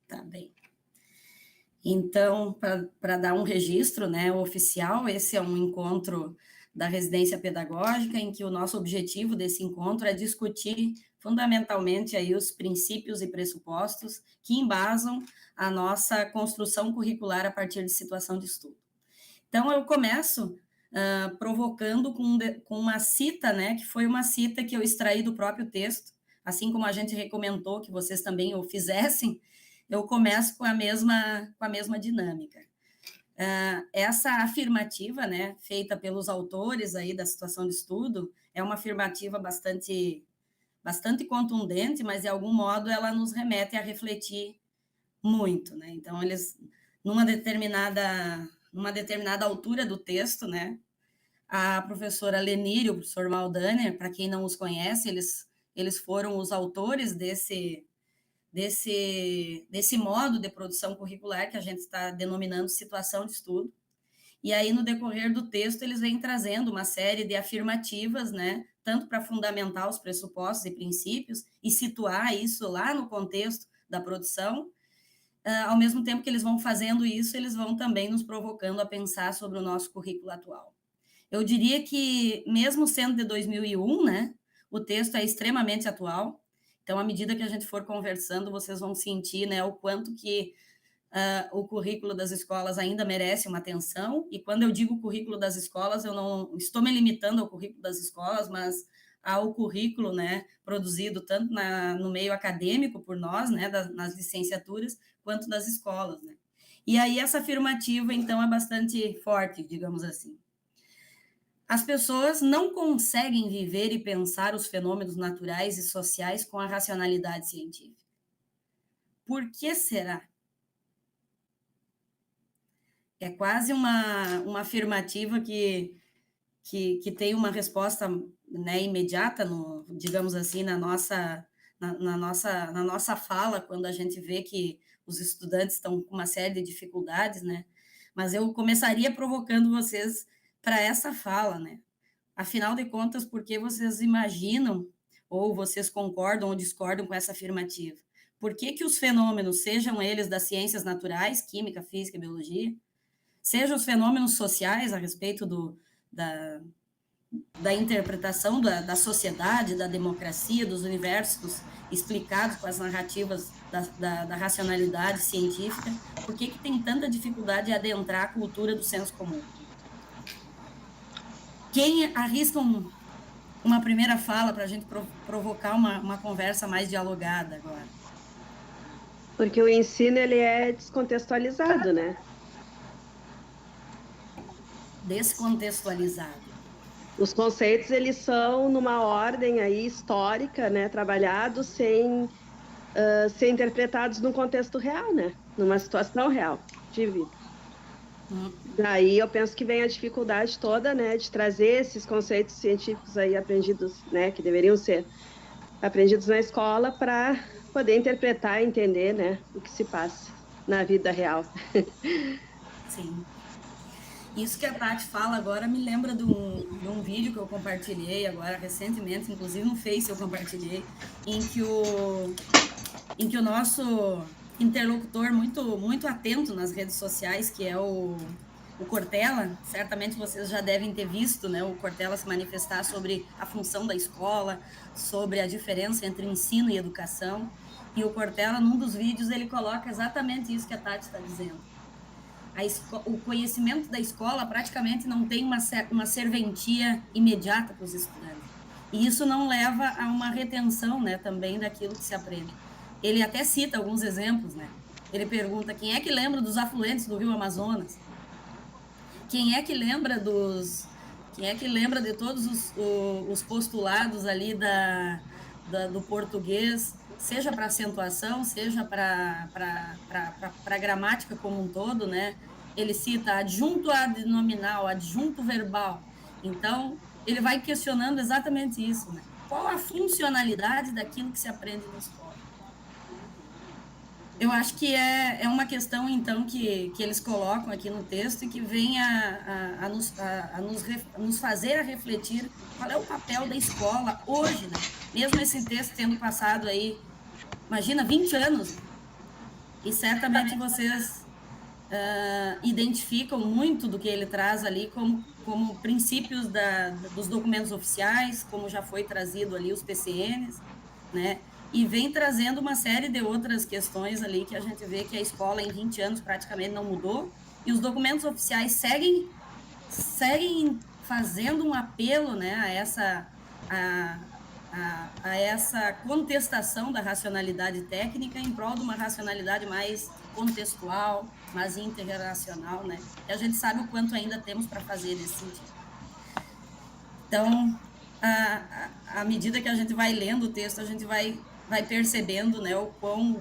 Tá bem. Então, para dar um registro, né, oficial, esse é um encontro da residência pedagógica, em que o nosso objetivo desse encontro é discutir fundamentalmente aí os princípios e pressupostos que embasam a nossa construção curricular a partir de situação de estudo. Então, eu começo provocando com uma cita, né, que foi uma cita que eu extraí do próprio texto, assim como a gente recomendou que vocês também o fizessem, eu começo com a mesma dinâmica. Essa afirmativa, né, feita pelos autores aí da situação de estudo, é uma afirmativa bastante contundente, mas de algum modo ela nos remete a refletir muito, né? Então, eles, numa determinada altura do texto, né, a professora Lenir e o professor Maldaner, para quem não os conhece, eles foram os autores desse modo de produção curricular que a gente está denominando situação de estudo. E aí, no decorrer do texto, eles vêm trazendo uma série de afirmativas, né, tanto para fundamentar os pressupostos e princípios e situar isso lá no contexto da produção, ao mesmo tempo que eles vão fazendo isso, eles vão também nos provocando a pensar sobre o nosso currículo atual. Eu diria que, mesmo sendo de 2001, né, o texto é extremamente atual. Então, à medida que a gente for conversando, vocês vão sentir, né, o quanto que o currículo das escolas ainda merece uma atenção. E quando eu digo currículo das escolas, eu não estou me limitando ao currículo das escolas, mas ao currículo, né, produzido tanto no meio acadêmico por nós, né, nas licenciaturas, quanto das escolas, né. E aí essa afirmativa, então, é bastante forte, digamos assim. As pessoas não conseguem viver e pensar os fenômenos naturais e sociais com a racionalidade científica. Por que será? É quase uma afirmativa que tem uma resposta, né, imediata, digamos assim, na nossa fala, quando a gente vê que os estudantes estão com uma série de dificuldades, né? Mas eu começaria provocando vocês para essa fala, né? Afinal de contas, por que vocês imaginam, ou vocês concordam ou discordam com essa afirmativa? Por que os fenômenos, sejam eles das ciências naturais, química, física, biologia, sejam os fenômenos sociais a respeito da interpretação da sociedade, da democracia, dos universos explicados com as narrativas da racionalidade científica, por que tem tanta dificuldade de adentrar a cultura do senso comum? Quem arrisca uma primeira fala para a gente provocar uma conversa mais dialogada agora? Porque o ensino, ele é descontextualizado, né? Descontextualizado. Os conceitos, eles são numa ordem aí histórica, né? Trabalhados sem ser interpretados num contexto real, né? Numa situação real de vida. Daí eu penso que vem a dificuldade toda, né, de trazer esses conceitos científicos aí aprendidos, né, que deveriam ser aprendidos na escola para poder interpretar e entender, né, o que se passa na vida real. Sim. Isso que a Tati fala agora me lembra de um vídeo que eu compartilhei agora recentemente, inclusive no Face eu compartilhei, em que o nosso interlocutor muito atento nas redes sociais, que é o Cortella, certamente vocês já devem ter visto, né, o Cortella se manifestar sobre a função da escola, sobre a diferença entre ensino e educação, e o Cortella, num dos vídeos, ele coloca exatamente isso que a Tati está dizendo. O conhecimento da escola praticamente não tem uma serventia imediata para os estudantes, e isso não leva a uma retenção, né, também daquilo que se aprende. Ele até cita alguns exemplos, né? Ele pergunta quem é que lembra dos afluentes do Rio Amazonas? Quem é que lembra de todos os postulados ali do português, seja para acentuação, seja para a gramática como um todo, né? Ele cita adjunto adnominal, adjunto verbal. Então, ele vai questionando exatamente isso, né? Qual a funcionalidade daquilo que se aprende na escola? Eu acho que é uma questão, então, que eles colocam aqui no texto e que vem a nos fazer a refletir qual é o papel da escola hoje, né? Mesmo esse texto tendo passado aí, imagina, 20 anos. E certamente vocês identificam muito do que ele traz ali como princípios dos documentos oficiais, como já foi trazido ali os PCNs, né? E vem trazendo uma série de outras questões ali que a gente vê que a escola em 20 anos praticamente não mudou, e os documentos oficiais seguem fazendo um apelo, né, a essa contestação da racionalidade técnica em prol de uma racionalidade mais contextual, mais interrelacional, né? E a gente sabe o quanto ainda temos para fazer nesse sentido. Então, à medida que a gente vai lendo o texto, a gente vai percebendo, né, o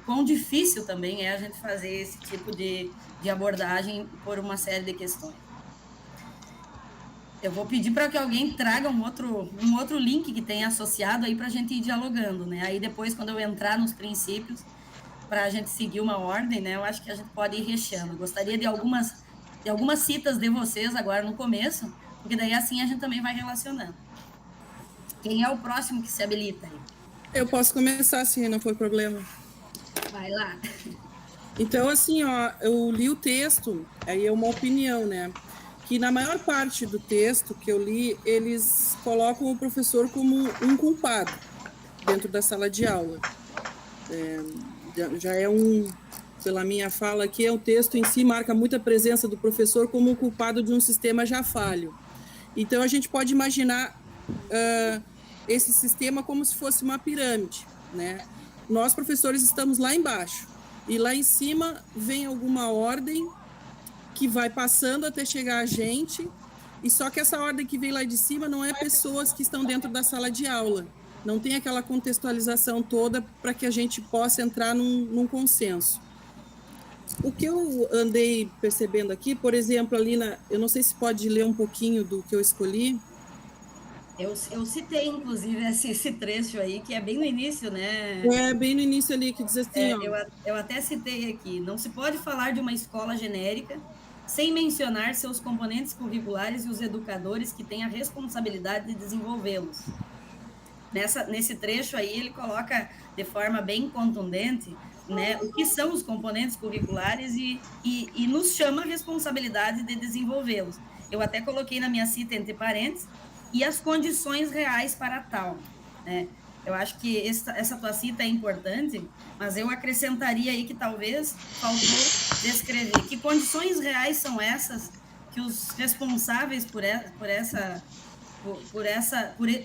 quão difícil também é a gente fazer esse tipo de abordagem por uma série de questões. Eu vou pedir para que alguém traga um outro link que tenha associado aí para a gente ir dialogando, né? Aí depois, quando eu entrar nos princípios, para a gente seguir uma ordem, né? Eu acho que a gente pode ir recheando. Gostaria de algumas citas de vocês agora no começo, porque daí assim a gente também vai relacionando. Quem é o próximo que se habilita aí? Eu posso começar, se não for problema. Vai lá. Então, assim, ó, eu li o texto, aí é uma opinião, né? Que na maior parte do texto que eu li, eles colocam o professor como um culpado dentro da sala de aula. Já é pela minha fala aqui, o texto em si marca muito a presença do professor como o culpado de um sistema já falho. Então, a gente pode imaginar esse sistema como se fosse uma pirâmide, né? Nós, professores, estamos lá embaixo, e lá em cima vem alguma ordem que vai passando até chegar a gente, e só que essa ordem que vem lá de cima não é pessoas que estão dentro da sala de aula, não tem aquela contextualização toda para que a gente possa entrar num consenso. O que eu andei percebendo aqui, por exemplo, ali eu não sei se pode ler um pouquinho do que eu escolhi. Eu citei, inclusive, esse trecho aí, que é bem no início, né? É, bem no início ali, que diz assim, ó... Eu até citei aqui, não se pode falar de uma escola genérica sem mencionar seus componentes curriculares e os educadores que têm a responsabilidade de desenvolvê-los. Nesse trecho aí, ele coloca de forma bem contundente, né, o que são os componentes curriculares e nos chama a responsabilidade de desenvolvê-los. Eu até coloquei na minha cita entre parênteses, e as condições reais para tal, né? Eu acho que essa tua cita é importante, mas eu acrescentaria aí que talvez faltou descrever que condições reais são essas que os responsáveis por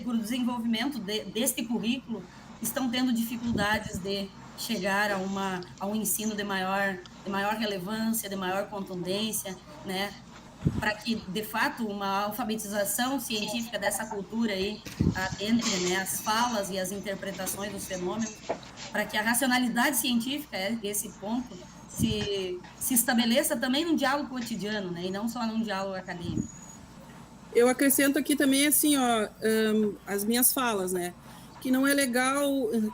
o desenvolvimento deste currículo estão tendo dificuldades de chegar a um ensino de maior relevância, de maior contundência, né? Para que, de fato, uma alfabetização científica dessa cultura aí, entre, né, as falas e as interpretações dos fenômenos, para que a racionalidade científica, esse ponto, se estabeleça também num diálogo cotidiano, né, e não só num diálogo acadêmico. Eu acrescento aqui também, assim, ó, as minhas falas, né, que não é legal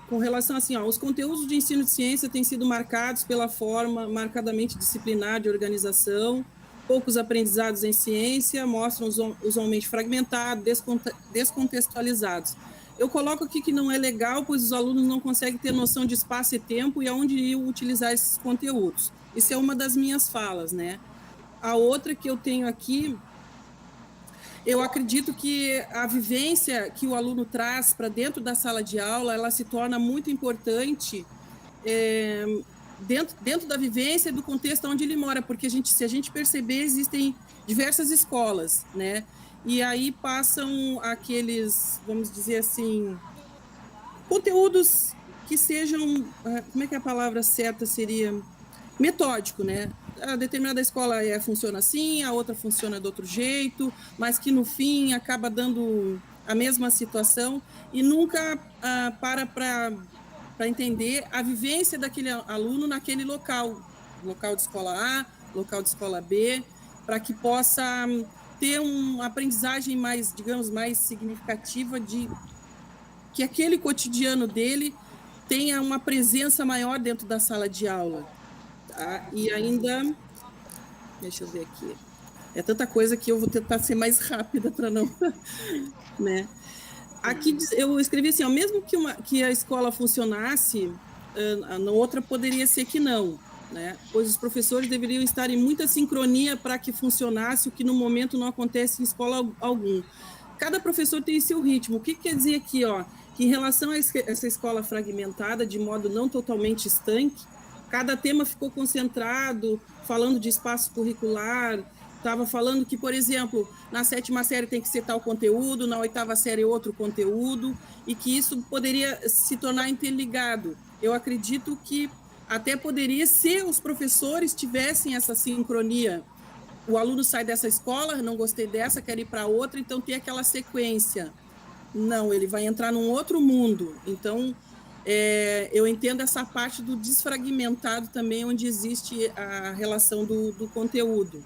com relação, assim, ó, os conteúdos de ensino de ciência têm sido marcados pela forma marcadamente disciplinar de organização, poucos aprendizados em ciência, mostram usualmente fragmentados, descontextualizados. Eu coloco aqui que não é legal, pois os alunos não conseguem ter noção de espaço e tempo e aonde ir utilizar esses conteúdos. Isso é uma das minhas falas, né? A outra que eu tenho aqui, eu acredito que a vivência que o aluno traz para dentro da sala de aula, ela se torna muito importante dentro da vivência do contexto onde ele mora, porque se a gente perceber, existem diversas escolas, né? E aí passam aqueles, vamos dizer assim, conteúdos que sejam, como é que a palavra certa seria? Metódico, né? A determinada escola funciona assim, a outra funciona de outro jeito, mas que no fim acaba dando a mesma situação e nunca para entender a vivência daquele aluno naquele local de escola A, local de escola B, para que possa ter uma aprendizagem mais, digamos, mais significativa de que aquele cotidiano dele tenha uma presença maior dentro da sala de aula. Tá? E ainda, deixa eu ver aqui, é tanta coisa que eu vou tentar ser mais rápida para não, né? Aqui eu escrevi assim, ó, mesmo que a escola funcionasse, na outra poderia ser que não, né? Pois os professores deveriam estar em muita sincronia para que funcionasse, o que no momento não acontece em escola algum. Cada professor tem seu ritmo. O que quer dizer aqui, ó? Que em relação a essa escola fragmentada, de modo não totalmente estanque, cada tema ficou concentrado, falando de espaço curricular, estava falando que, por exemplo, na 7ª série tem que ser tal conteúdo, na 8ª série outro conteúdo, e que isso poderia se tornar interligado. Eu acredito que até poderia, se os professores tivessem essa sincronia. O aluno sai dessa escola, não gostei dessa, quer ir para outra, então tem aquela sequência. Não, ele vai entrar num outro mundo. Então, eu entendo essa parte do desfragmentado também, onde existe a relação do conteúdo.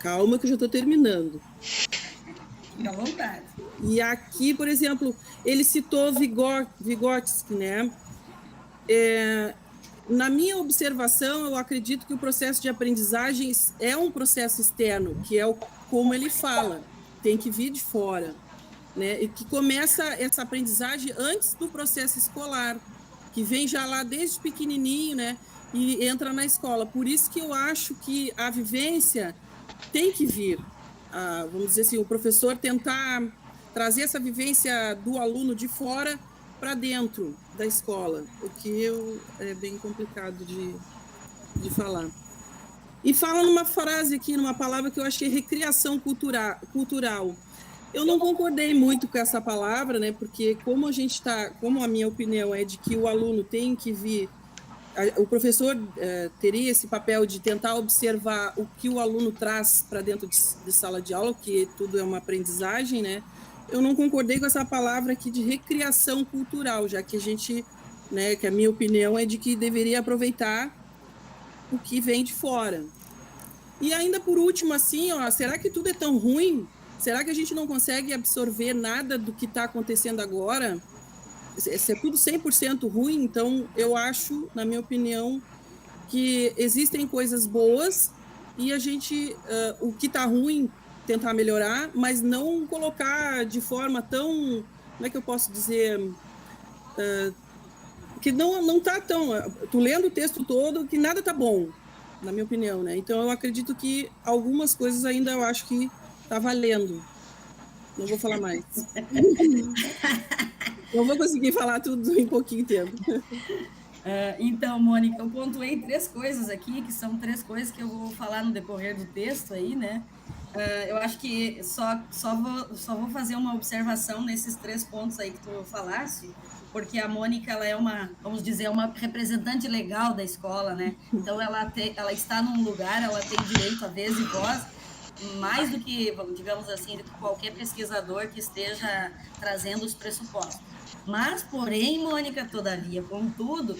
Calma que eu já estou terminando. Fica à vontade. E aqui, por exemplo, ele citou Vygotsky, né? Na minha observação, eu acredito que o processo de aprendizagem é um processo externo, que é como ele fala, tem que vir de fora, né? E que começa essa aprendizagem antes do processo escolar, que vem já lá desde pequenininho, né? E entra na escola. Por isso que eu acho que a vivência tem que vir, vamos dizer assim, o professor tentar trazer essa vivência do aluno de fora para dentro da escola, o que é bem complicado de falar. E fala numa frase aqui, numa palavra que eu achei recriação cultural. Eu não concordei muito com essa palavra, né? Porque como a minha opinião é de que o aluno tem que vir, o professor teria esse papel de tentar observar o que o aluno traz para dentro de sala de aula, que tudo é uma aprendizagem, né? Eu não concordei com essa palavra aqui de recriação cultural, já que a gente, né, que a minha opinião é de que deveria aproveitar o que vem de fora. E ainda por último, assim, ó, será que tudo é tão ruim? Será que a gente não consegue absorver nada do que está acontecendo agora? Se é tudo 100% ruim, então eu acho, na minha opinião, que existem coisas boas e a gente, o que está ruim, tentar melhorar, mas não colocar de forma tão, como é que eu posso dizer, que não está tão, tu lendo o texto todo, que nada está bom, na minha opinião, né? Então eu acredito que algumas coisas ainda eu acho que está valendo. Não vou falar mais. Não vou conseguir falar tudo em pouquinho tempo. Então, Mônica, eu pontuei 3 coisas aqui, que são 3 coisas que eu vou falar no decorrer do texto aí, né? Eu acho que só vou fazer uma observação nesses 3 pontos aí que tu falaste, porque a Mônica, ela é vamos dizer, uma representante legal da escola, né? Então, ela está num lugar, ela tem direito a vez e voz, mais do que, digamos assim, do que qualquer pesquisador que esteja trazendo os pressupostos. Mas, porém, Mônica, todavia, contudo,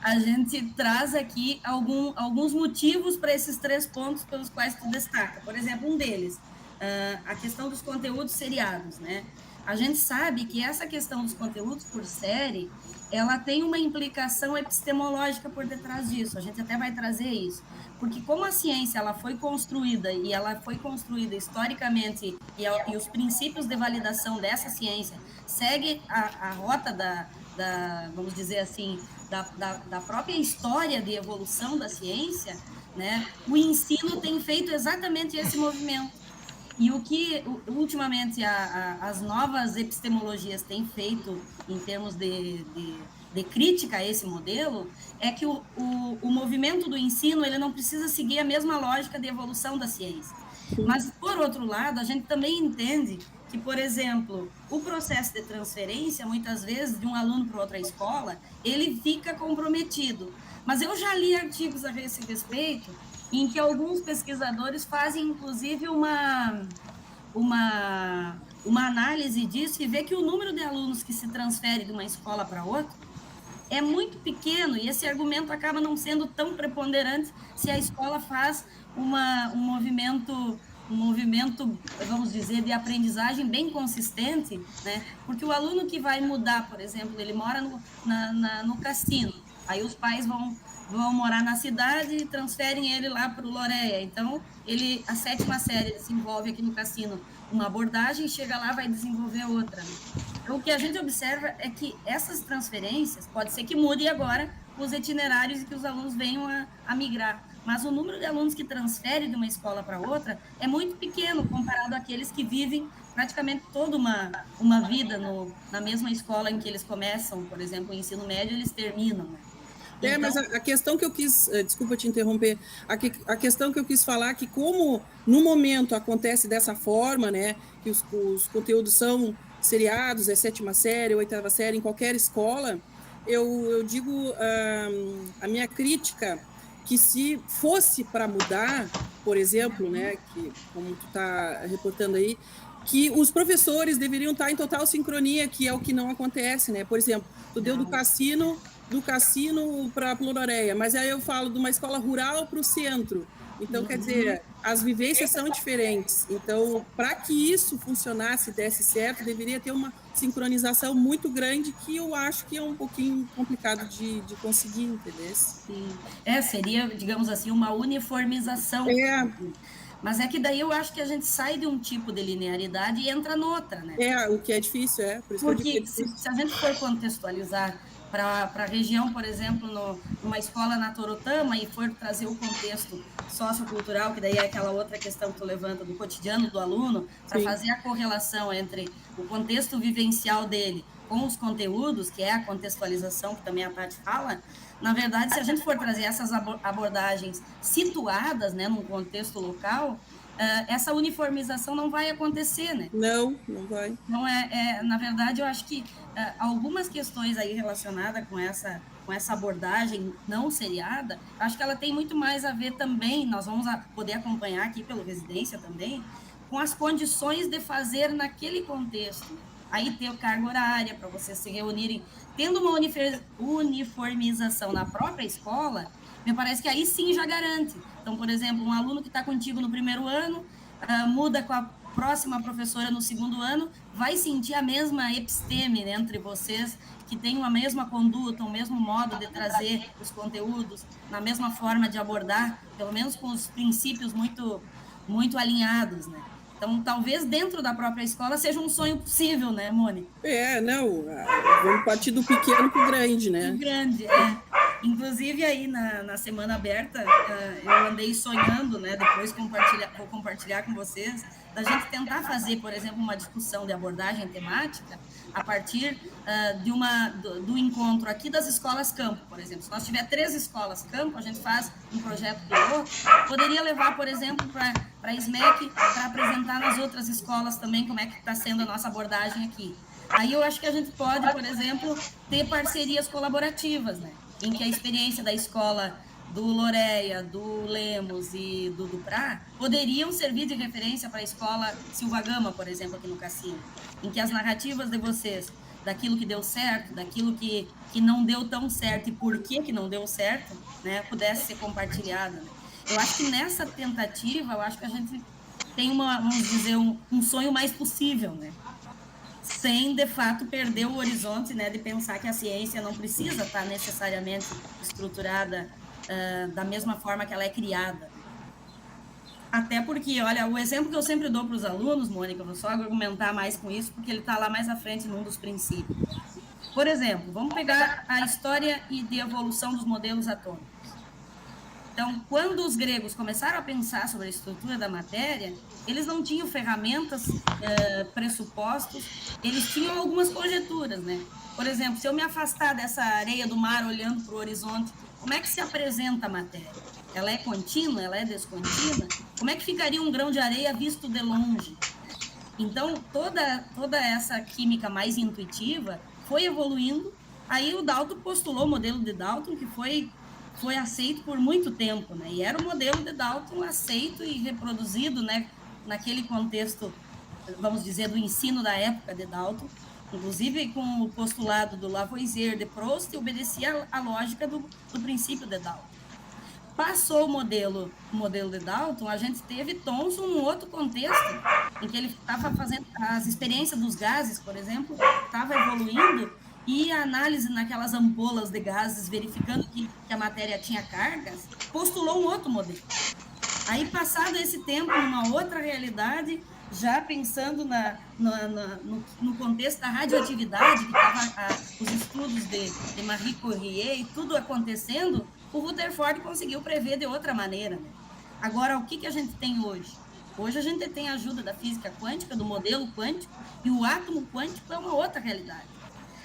a gente traz aqui alguns motivos para esses 3 pontos pelos quais tu destaca. Por exemplo, um deles, a questão dos conteúdos seriados, né? A gente sabe que essa questão dos conteúdos por série, ela tem uma implicação epistemológica por detrás disso. A gente até vai trazer isso. Porque como a ciência ela foi construída, e ela foi construída historicamente, e os princípios de validação dessa ciência segue a rota vamos dizer assim, da própria história de evolução da ciência, né? O ensino tem feito exatamente esse movimento. E o que, ultimamente, as novas epistemologias têm feito em termos de crítica a esse modelo, é que o movimento do ensino ele não precisa seguir a mesma lógica de evolução da ciência. Mas, por outro lado, a gente também entende que, por exemplo, o processo de transferência, muitas vezes, de um aluno para outra escola, ele fica comprometido. Mas eu já li artigos a esse respeito, em que alguns pesquisadores fazem, inclusive, uma análise disso e vê que o número de alunos que se transfere de uma escola para outra é muito pequeno, e esse argumento acaba não sendo tão preponderante se a escola faz um movimento, vamos dizer, de aprendizagem bem consistente, né? Porque o aluno que vai mudar, por exemplo, ele mora no Cassino, aí os pais vão morar na cidade e transferem ele lá para o Loreia. Então, a 7ª série desenvolve aqui no Cassino uma abordagem, chega lá vai desenvolver outra. Então, o que a gente observa é que essas transferências, pode ser que mude agora os itinerários e que os alunos venham a migrar. Mas o número de alunos que transfere de uma escola para outra é muito pequeno comparado àqueles que vivem praticamente toda uma vida na mesma escola em que eles começam, por exemplo, o ensino médio, eles terminam, né? Então... mas a questão que eu quis, desculpa te interromper, a questão que eu quis falar é que como no momento acontece dessa forma, né, que os conteúdos são seriados, é 7ª série, 8ª série, em qualquer escola, eu digo a minha crítica, que se fosse para mudar, por exemplo, né, que como tu está reportando aí, que os professores deveriam estar em total sincronia, que é o que não acontece, né? Por exemplo, tu deu do Cassino para a Pluroreia, mas aí eu falo de uma escola rural para o centro. Então, quer dizer, as vivências são diferentes. Então, para que isso funcionasse, desse certo, deveria ter uma sincronização muito grande, que eu acho que é um pouquinho complicado de conseguir, entendeu? Sim. Seria, digamos assim, uma uniformização. Mas é que daí eu acho que a gente sai de um tipo de linearidade e entra noutra, né? O que é difícil, por isso porque que eu digo se a gente for contextualizar para a região, por exemplo, numa escola na Torotama, e for trazer o contexto sociocultural, que daí é aquela outra questão que tu levanta do cotidiano do aluno, para fazer a correlação entre o contexto vivencial dele com os conteúdos, que é a contextualização, que também a Tati fala, na verdade, se a gente for trazer essas abordagens situadas, né, num contexto local, essa uniformização não vai acontecer, né? Não vai. Então, na verdade, eu acho que algumas questões aí relacionadas com essa abordagem não seriada, acho que ela tem muito mais a ver também, nós vamos poder acompanhar aqui pelo Residência também, com as condições de fazer naquele contexto. Aí ter carga horária para vocês se reunirem, tendo uma uniformização na própria escola, me parece que aí sim já garante. Então, por exemplo, um aluno que está contigo no primeiro ano, muda com a próxima professora no segundo ano, vai sentir a mesma episteme, né, entre vocês, que tem a mesma conduta, o mesmo modo de trazer os conteúdos, na mesma forma de abordar, pelo menos com os princípios muito, muito alinhados, né? Então, talvez dentro da própria escola seja um sonho possível, né, Mônica? Vamos partir do pequeno para o grande, né? Do grande, Inclusive, aí na Semana Aberta, eu andei sonhando, né, depois vou compartilhar com vocês, da gente tentar fazer, por exemplo, uma discussão de abordagem temática a partir do encontro aqui das escolas campo, por exemplo. Se nós tiver 3 escolas campo, a gente faz um projeto piloto, poderia levar, por exemplo, para a SMEC, para apresentar nas outras escolas também como é que está sendo a nossa abordagem aqui. Aí eu acho que a gente pode, por exemplo, ter parcerias colaborativas, né? Em que a experiência da escola do Loreia, do Lemos e do Duprá poderiam servir de referência para a escola Silva Gama, por exemplo, aqui no Cassino, em que as narrativas de vocês, daquilo que deu certo, daquilo que não deu tão certo e por que não deu certo, né, pudesse ser compartilhada. Eu acho que nessa tentativa, eu acho que a gente tem vamos dizer, um sonho mais possível, né? Sem, de fato, perder o horizonte, né, de pensar que a ciência não precisa estar necessariamente estruturada da mesma forma que ela é criada. Até porque, olha, o exemplo que eu sempre dou para os alunos, Mônica, eu vou só argumentar mais com isso, porque ele está lá mais à frente num dos princípios. Por exemplo, vamos pegar a história e de evolução dos modelos atômicos. Então, quando os gregos começaram a pensar sobre a estrutura da matéria, eles não tinham ferramentas, pressupostos, eles tinham algumas conjecturas, né? Por exemplo, se eu me afastar dessa areia do mar olhando para o horizonte, como é que se apresenta a matéria? Ela é contínua? Ela é descontínua? Como é que ficaria um grão de areia visto de longe? Então, toda essa química mais intuitiva foi evoluindo. Aí o Dalton postulou o modelo de Dalton, que foi aceito por muito tempo, né? E era o modelo de Dalton aceito e reproduzido, né, naquele contexto, vamos dizer, do ensino da época de Dalton, inclusive com o postulado do Lavoisier, de Proust, e obedecia à lógica do princípio de Dalton. Passou o modelo de Dalton, a gente teve Thomson num outro contexto, em que ele estava fazendo as experiências dos gases, por exemplo, estava evoluindo, e a análise naquelas ampolas de gases, verificando que a matéria tinha cargas, postulou um outro modelo. Aí, passado esse tempo, numa outra realidade, já pensando no contexto da radioatividade, que estava os estudos de Marie Curie e tudo acontecendo, o Rutherford conseguiu prever de outra maneira. Né? Agora, o que a gente tem hoje? Hoje a gente tem a ajuda da física quântica, do modelo quântico, e o átomo quântico é uma outra realidade.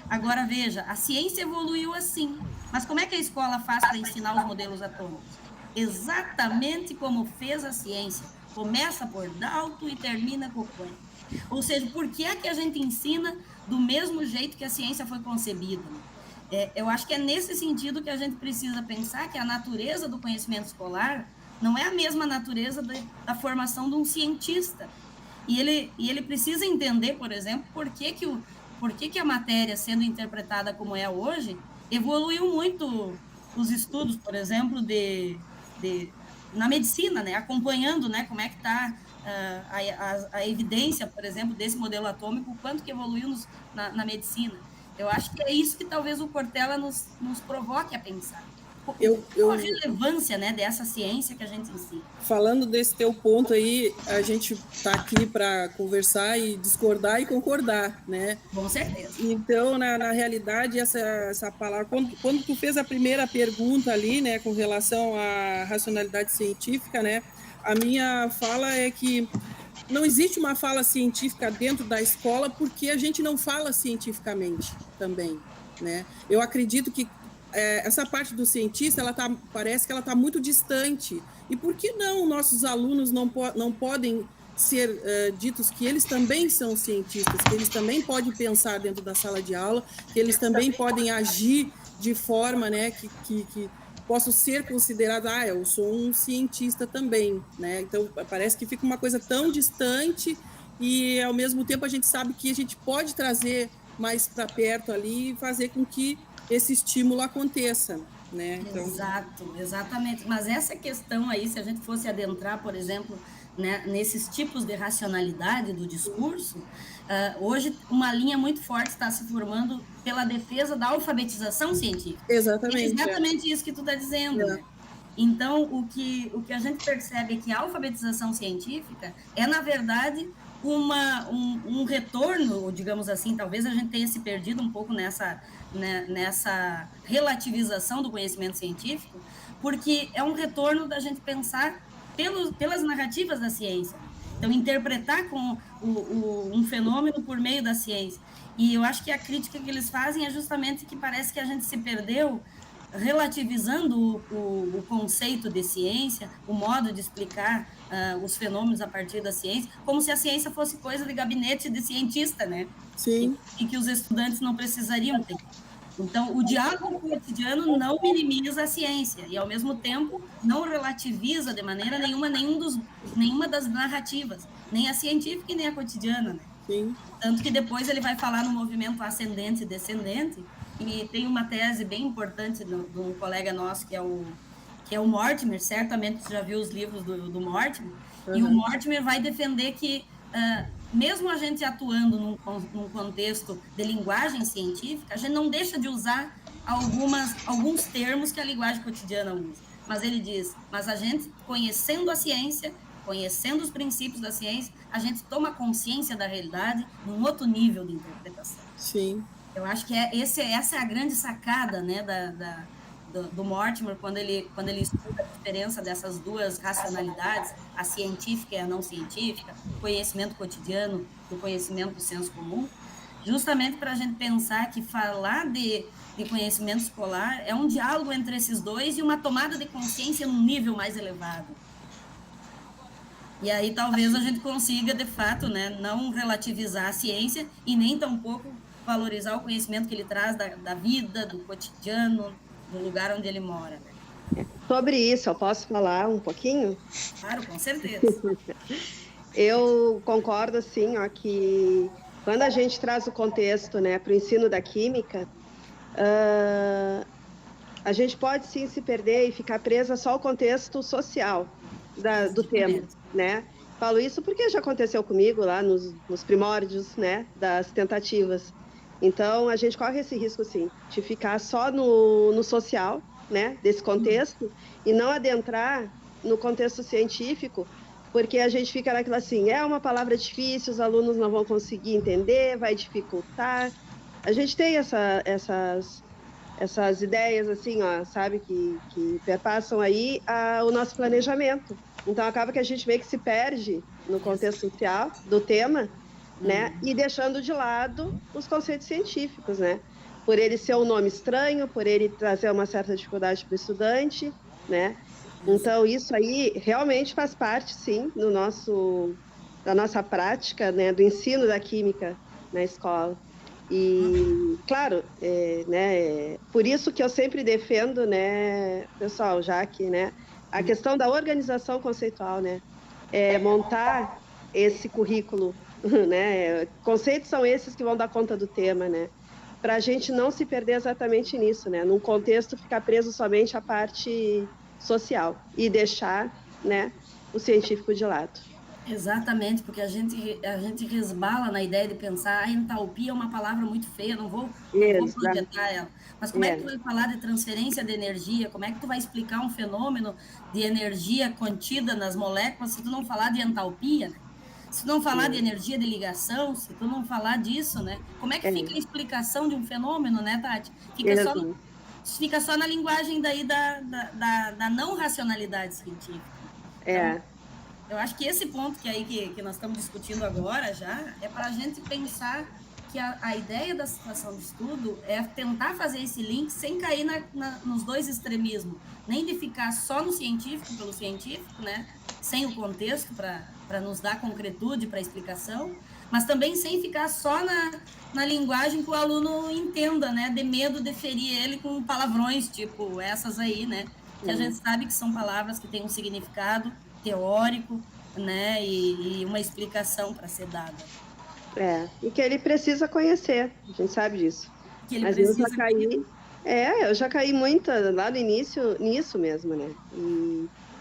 Agora, veja, a ciência evoluiu assim, mas como é que a escola faz para ensinar os modelos atômicos? Exatamente como fez a ciência. Começa por Dalton e termina com o quântico. Ou seja, por que é que a gente ensina do mesmo jeito que a ciência foi concebida? Eu acho que é nesse sentido que a gente precisa pensar que a natureza do conhecimento escolar não é a mesma natureza da formação de um cientista. E ele precisa entender, por exemplo, por que a matéria, sendo interpretada como é hoje, evoluiu muito os estudos, por exemplo, na medicina, né? Acompanhando, né, como é que está a evidência, por exemplo, desse modelo atômico, o quanto que evoluiu na medicina. Eu acho que é isso que talvez o Cortella nos provoque a pensar. Qual a relevância, né, dessa ciência que a gente ensina? Falando desse teu ponto aí, a gente está aqui para conversar e discordar e concordar, né? Com certeza. Então, na realidade, essa palavra... Quando tu fez a primeira pergunta ali, né, com relação à racionalidade científica, né, a minha fala é que não existe uma fala científica dentro da escola porque a gente não fala cientificamente também, né? Eu acredito que essa parte do cientista, parece que ela está muito distante. E por que não nossos alunos não podem ser ditos que eles também são cientistas, que eles também podem pensar dentro da sala de aula, que eles também podem agir de forma, né, que posso ser considerado, eu sou um cientista também, né? Então, parece que fica uma coisa tão distante e, ao mesmo tempo, a gente sabe que a gente pode trazer mais para perto ali e fazer com que esse estímulo aconteça, né? Então... Exatamente. Mas essa questão aí, se a gente fosse adentrar, por exemplo, né, nesses tipos de racionalidade do discurso, hoje uma linha muito forte está se formando pela defesa da alfabetização científica. Exatamente. É exatamente isso que tu está dizendo, né? Então, o que a gente percebe é que a alfabetização científica é, na verdade, um retorno, digamos assim, talvez a gente tenha se perdido um pouco nessa relativização do conhecimento científico, porque é um retorno da gente pensar pelas narrativas da ciência. Então, interpretar um fenômeno por meio da ciência. E eu acho que a crítica que eles fazem é justamente que parece que a gente se perdeu relativizando o conceito de ciência, o modo de explicar os fenômenos a partir da ciência, como se a ciência fosse coisa de gabinete de cientista, né? Sim. E que os estudantes não precisariam ter. Então, o diálogo cotidiano não minimiza a ciência e, ao mesmo tempo, não relativiza de maneira nenhuma nenhuma das narrativas, nem a científica e nem a cotidiana, né? Sim. Tanto que depois ele vai falar no movimento ascendente e descendente, e tem uma tese bem importante de um colega nosso, que é o Mortimer, certamente você já viu os livros do Mortimer, e o Mortimer vai defender que, mesmo a gente atuando num contexto de linguagem científica, a gente não deixa de usar alguns termos que a linguagem cotidiana usa. Mas ele diz, mas a gente, conhecendo a ciência, conhecendo os princípios da ciência, a gente toma consciência da realidade num outro nível de interpretação. Sim. Eu acho que essa é a grande sacada, né, do Mortimer, quando ele estuda a diferença dessas duas racionalidades, a científica e a não científica, o conhecimento cotidiano e o conhecimento do senso comum, justamente para a gente pensar que falar de conhecimento escolar é um diálogo entre esses dois e uma tomada de consciência num nível mais elevado. E aí talvez a gente consiga, de fato, né, não relativizar a ciência e nem tampouco valorizar o conhecimento que ele traz da vida, do cotidiano, do lugar onde ele mora. Sobre isso, eu posso falar um pouquinho? Claro, com certeza. Eu concordo, assim, que quando a gente traz o contexto, né, para o ensino da química, a gente pode, sim, se perder e ficar presa só ao contexto social do tema, né? Falo isso porque já aconteceu comigo lá nos primórdios, né, das tentativas. Então, a gente corre esse risco, sim, de ficar só no social, né, desse contexto, e não adentrar no contexto científico, porque a gente fica naquilo assim, é uma palavra difícil, os alunos não vão conseguir entender, vai dificultar. A gente tem essas ideias, assim, ó, sabe, que perpassam aí o nosso planejamento. Então, acaba que a gente meio que se perde no contexto social do tema, né, e deixando de lado os conceitos científicos, né, por ele ser um nome estranho, por ele trazer uma certa dificuldade para o estudante, né. Então, isso aí realmente faz parte, sim, da nossa prática, né, do ensino da química na escola. E, claro, por isso que eu sempre defendo, né, pessoal, já que, né, a questão da organização conceitual, né, montar esse currículo, né, conceitos são esses que vão dar conta do tema, né, para a gente não se perder exatamente nisso, né, num contexto ficar preso somente à parte social e deixar, né, o científico de lado. Exatamente, porque a gente resbala na ideia de pensar a entalpia é uma palavra muito feia, não vou projetar ela. Mas como é que tu vai falar de transferência de energia? Como é que tu vai explicar um fenômeno de energia contida nas moléculas se tu não falar de entalpia, né? Se tu não falar de energia de ligação, se tu não falar disso, né? Como é que fica a explicação de um fenômeno, né, Tati? Fica só na linguagem daí da não racionalidade científica. Então, eu acho que esse ponto que nós estamos discutindo agora já é para a gente pensar que a ideia da situação de estudo é tentar fazer esse link sem cair nos dois extremismos, nem de ficar só no científico pelo científico, né? Sem o contexto para nos dar concretude para a explicação, mas também sem ficar só na linguagem que o aluno entenda, né? De medo de ferir ele com palavrões, tipo essas aí, né? Que a gente sabe que são palavras que têm um significado teórico, né, e uma explicação para ser dada. E que ele precisa conhecer, a gente sabe disso. Que ele precisa eu já caí muito lá no início nisso mesmo, né,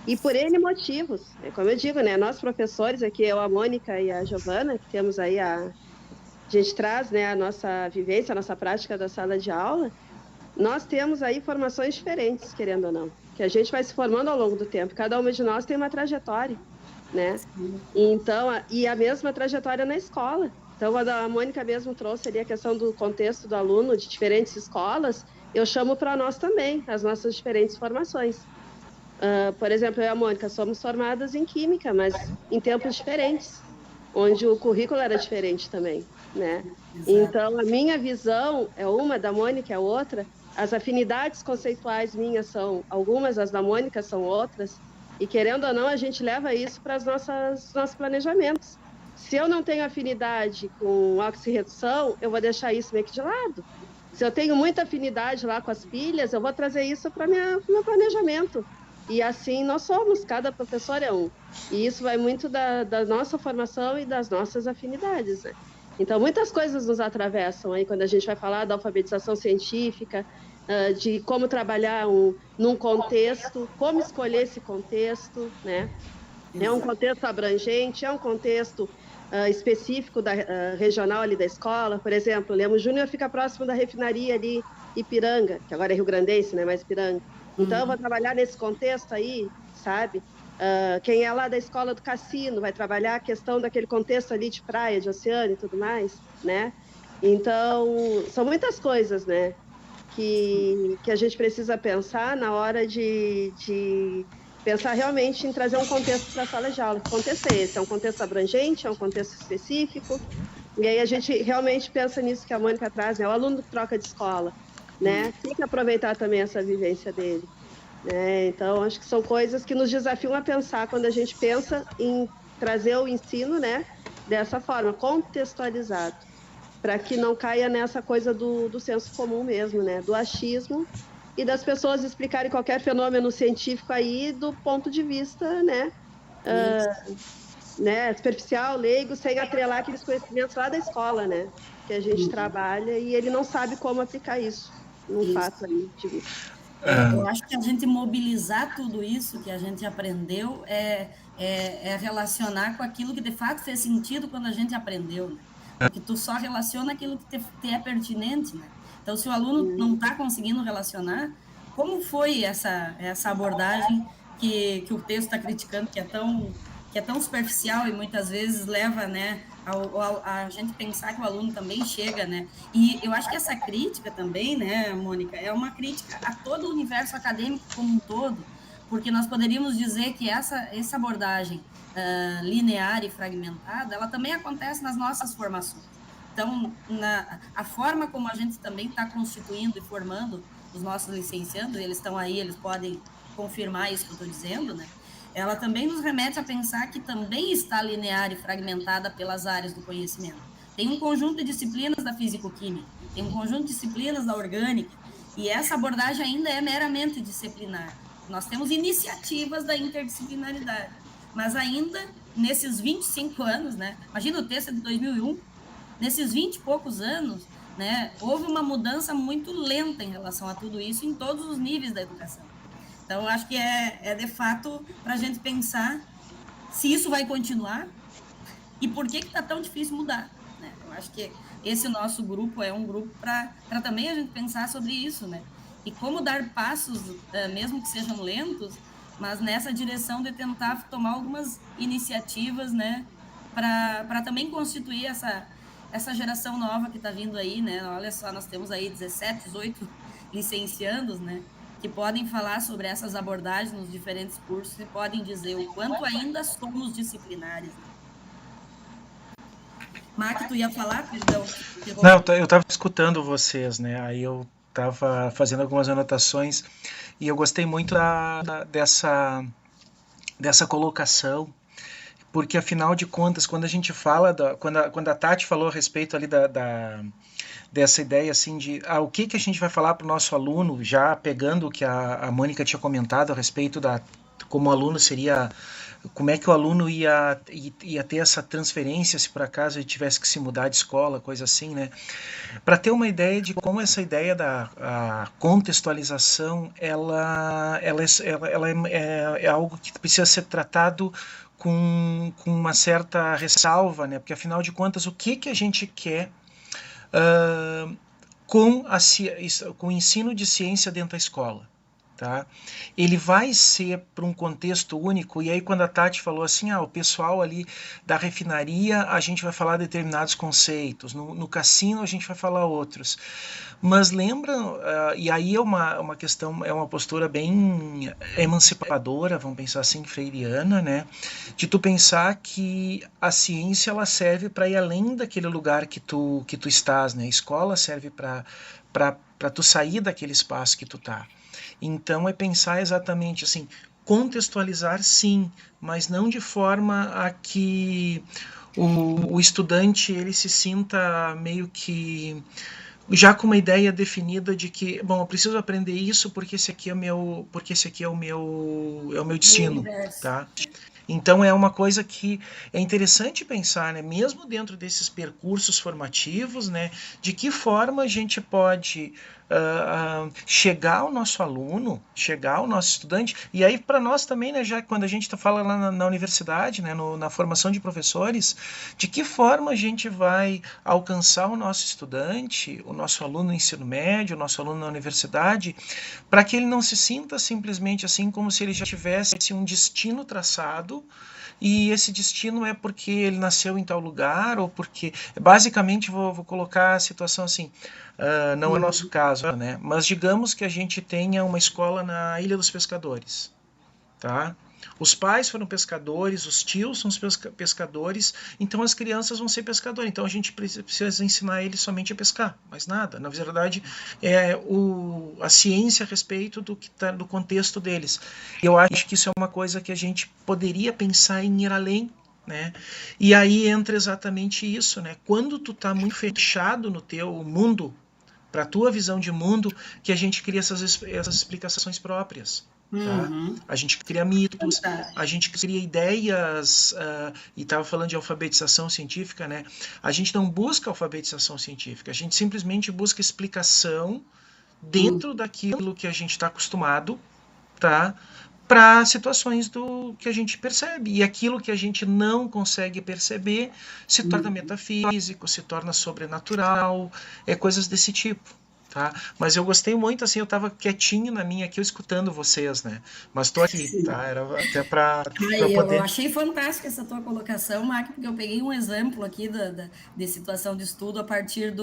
e por N motivos, como eu digo, né, nós professores aqui, eu, a Mônica e a Giovana, que temos aí a gente traz, né, a nossa vivência, a nossa prática da sala de aula, nós temos aí formações diferentes, querendo ou não, que a gente vai se formando ao longo do tempo, cada uma de nós tem uma trajetória, né? Então, e a mesma trajetória na escola. Então, quando a Mônica mesmo trouxe ali a questão do contexto do aluno de diferentes escolas, eu chamo para nós também, as nossas diferentes formações. Por exemplo, eu e a Mônica somos formadas em Química, mas em tempos diferentes, onde o currículo era diferente também, né? Exato. Então, a minha visão é uma, da Mônica é outra, as afinidades conceituais minhas são algumas, as da Mônica são outras, e querendo ou não, a gente leva isso para os nossos planejamentos. Se eu não tenho afinidade com oxirredução, eu vou deixar isso meio que de lado. Se eu tenho muita afinidade lá com as pilhas, eu vou trazer isso para o meu planejamento. E assim nós somos, cada professor é um. E isso vai muito da nossa formação e das nossas afinidades, né? Então, muitas coisas nos atravessam aí quando a gente vai falar da alfabetização científica, de como trabalhar num contexto, como escolher esse contexto, né? É um contexto abrangente, é um contexto específico regional ali da escola. Por exemplo, o Lemos Júnior fica próximo da refinaria ali, Ipiranga, que agora é Rio Grandense, né? Mas Ipiranga. Então, eu vou trabalhar nesse contexto aí, sabe? Quem é lá da escola do Cassino vai trabalhar a questão daquele contexto ali de praia, de oceano e tudo mais, né? Então, são muitas coisas, né? Que a gente precisa pensar na hora de pensar realmente em trazer um contexto para a sala de aula. Que contexto é esse? É um contexto abrangente? É um contexto específico? E aí a gente realmente pensa nisso que a Mônica traz, né? O aluno que troca de escola, né? Tem que aproveitar também essa vivência dele. Então, acho que são coisas que nos desafiam a pensar quando a gente pensa em trazer o ensino, né, dessa forma, contextualizado, para que não caia nessa coisa do senso comum mesmo, né, do achismo, e das pessoas explicarem qualquer fenômeno científico aí do ponto de vista, né, superficial, leigo, sem atrelar aqueles conhecimentos lá da escola, né, que a gente trabalha, e ele não sabe como aplicar isso num fato aí de vida. Eu acho que a gente mobilizar tudo isso que a gente aprendeu é relacionar com aquilo que de fato fez sentido quando a gente aprendeu, né? Porque tu só relaciona aquilo que te é pertinente, né? Então, se o aluno não está conseguindo relacionar, como foi essa abordagem que o texto está criticando, que é que é tão superficial e muitas vezes leva, né, a gente pensar que o aluno também chega, né? E eu acho que essa crítica também, né, Mônica, é uma crítica a todo o universo acadêmico como um todo, porque nós poderíamos dizer que essa abordagem linear e fragmentada, ela também acontece nas nossas formações. Então, a forma como a gente também está constituindo e formando os nossos licenciandos, eles estão aí, eles podem confirmar isso que eu estou dizendo, né? Ela também nos remete a pensar que também está linear e fragmentada pelas áreas do conhecimento. Tem um conjunto de disciplinas da fisicoquímica, tem um conjunto de disciplinas da orgânica, e essa abordagem ainda é meramente disciplinar. Nós temos iniciativas da interdisciplinaridade, mas ainda nesses 25 anos, né? Imagina, o texto é de 2001, nesses 20 e poucos anos, né, houve uma mudança muito lenta em relação a tudo isso em todos os níveis da educação. Então, eu acho que é de fato para a gente pensar se isso vai continuar e por que está tão difícil mudar, né? Eu acho que esse nosso grupo é um grupo para também a gente pensar sobre isso, né? E como dar passos, mesmo que sejam lentos, mas nessa direção de tentar tomar algumas iniciativas, né? Para também constituir essa geração nova que está vindo aí, né? Olha só, nós temos aí 17, 18 licenciandos, né? Que podem falar sobre essas abordagens nos diferentes cursos e podem dizer o quanto ainda somos disciplinares. Mac, tu ia falar? Perdão. Não, eu estava escutando vocês, né? Aí eu estava fazendo algumas anotações e eu gostei muito dessa colocação, porque afinal de contas, quando a gente fala, quando a Tati falou a respeito ali dessa ideia assim de o que a gente vai falar para o nosso aluno, já pegando o que a Mônica tinha comentado a respeito como o aluno seria, como é que o aluno ia ter essa transferência se por acaso ele tivesse que se mudar de escola, coisa assim, né? Para ter uma ideia de como essa ideia da contextualização ela é algo que precisa ser tratado com uma certa ressalva, né? Porque afinal de contas, o que a gente quer com o ensino de ciência dentro da escola? Tá? Ele vai ser para um contexto único, e aí quando a Tati falou assim, o pessoal ali da refinaria, a gente vai falar determinados conceitos, no cassino a gente vai falar outros, mas lembra, e aí é uma questão, é uma postura bem emancipadora, vamos pensar assim, freiriana, né, de tu pensar que a ciência ela serve para ir além daquele lugar que tu estás, né, a escola serve para tu sair daquele espaço que tu tá. Então é pensar exatamente assim, contextualizar sim, mas não de forma a que o estudante ele se sinta meio que já com uma ideia definida de que, bom, eu preciso aprender isso porque esse aqui é o meu destino, tá? Então é uma coisa que é interessante pensar, né, mesmo dentro desses percursos formativos, né, de que forma a gente pode chegar ao nosso aluno, chegar ao nosso estudante, e aí para nós também, né, já quando a gente fala lá na universidade, né, na formação de professores, de que forma a gente vai alcançar o nosso estudante, o nosso aluno no ensino médio, o nosso aluno na universidade, para que ele não se sinta simplesmente assim como se ele já tivesse um destino traçado, e esse destino é porque ele nasceu em tal lugar, ou porque, basicamente, vou colocar a situação assim, não é o nosso caso, né? Mas digamos que a gente tenha uma escola na Ilha dos Pescadores, tá? Os pais foram pescadores, os tios são pescadores, então as crianças vão ser pescadores. Então a gente precisa ensinar eles somente a pescar, mais nada. Na verdade, é a ciência a respeito do contexto deles. Eu acho que isso é uma coisa que a gente poderia pensar em ir além, né? E aí entra exatamente isso, né? Quando tu tá muito fechado no teu mundo, para a tua visão de mundo, que a gente cria essas explicações próprias. Tá? A gente cria mitos, a gente cria ideias, e estava falando de alfabetização científica, né? A gente não busca alfabetização científica, a gente simplesmente busca explicação dentro daquilo que a gente está acostumado, tá? Para situações que a gente percebe, e aquilo que a gente não consegue perceber se torna metafísico, se torna sobrenatural, coisas desse tipo. Tá? Mas eu gostei muito, assim, eu estava quietinho na minha aqui, eu escutando vocês, né? Mas estou aqui, tá? Era até para Aí, eu poder... achei fantástica essa tua colocação, Mac, porque eu peguei um exemplo aqui de situação de estudo a partir de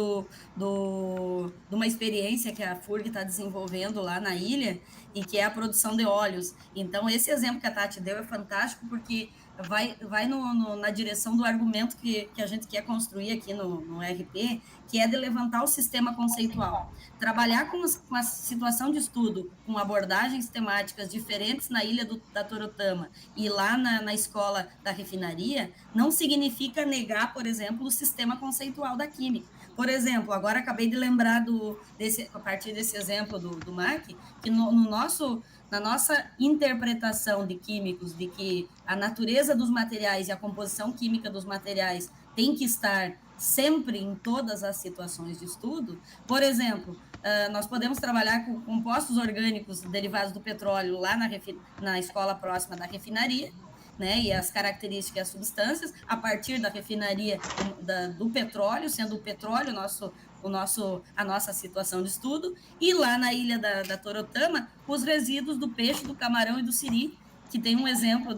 uma experiência que a FURG está desenvolvendo lá na ilha, e que é a produção de óleos. Então, esse exemplo que a Tati deu é fantástico, porque vai na direção do argumento que a gente quer construir aqui no RP, que é de levantar o sistema conceitual. Trabalhar com a situação de estudo, com abordagens temáticas diferentes na ilha da Torotama e lá na escola da refinaria, não significa negar, por exemplo, o sistema conceitual da química. Por exemplo, agora acabei de lembrar a partir desse exemplo do Mark, que na nossa interpretação de químicos, de que a natureza dos materiais e a composição química dos materiais tem que estar sempre em todas as situações de estudo. Por exemplo, nós podemos trabalhar com compostos orgânicos derivados do petróleo lá na escola próxima da refinaria, né, e as características e as substâncias, a partir da refinaria do petróleo, sendo o petróleo a nossa situação de estudo, e lá na ilha da Torotama, os resíduos do peixe, do camarão e do siri, que tem um exemplo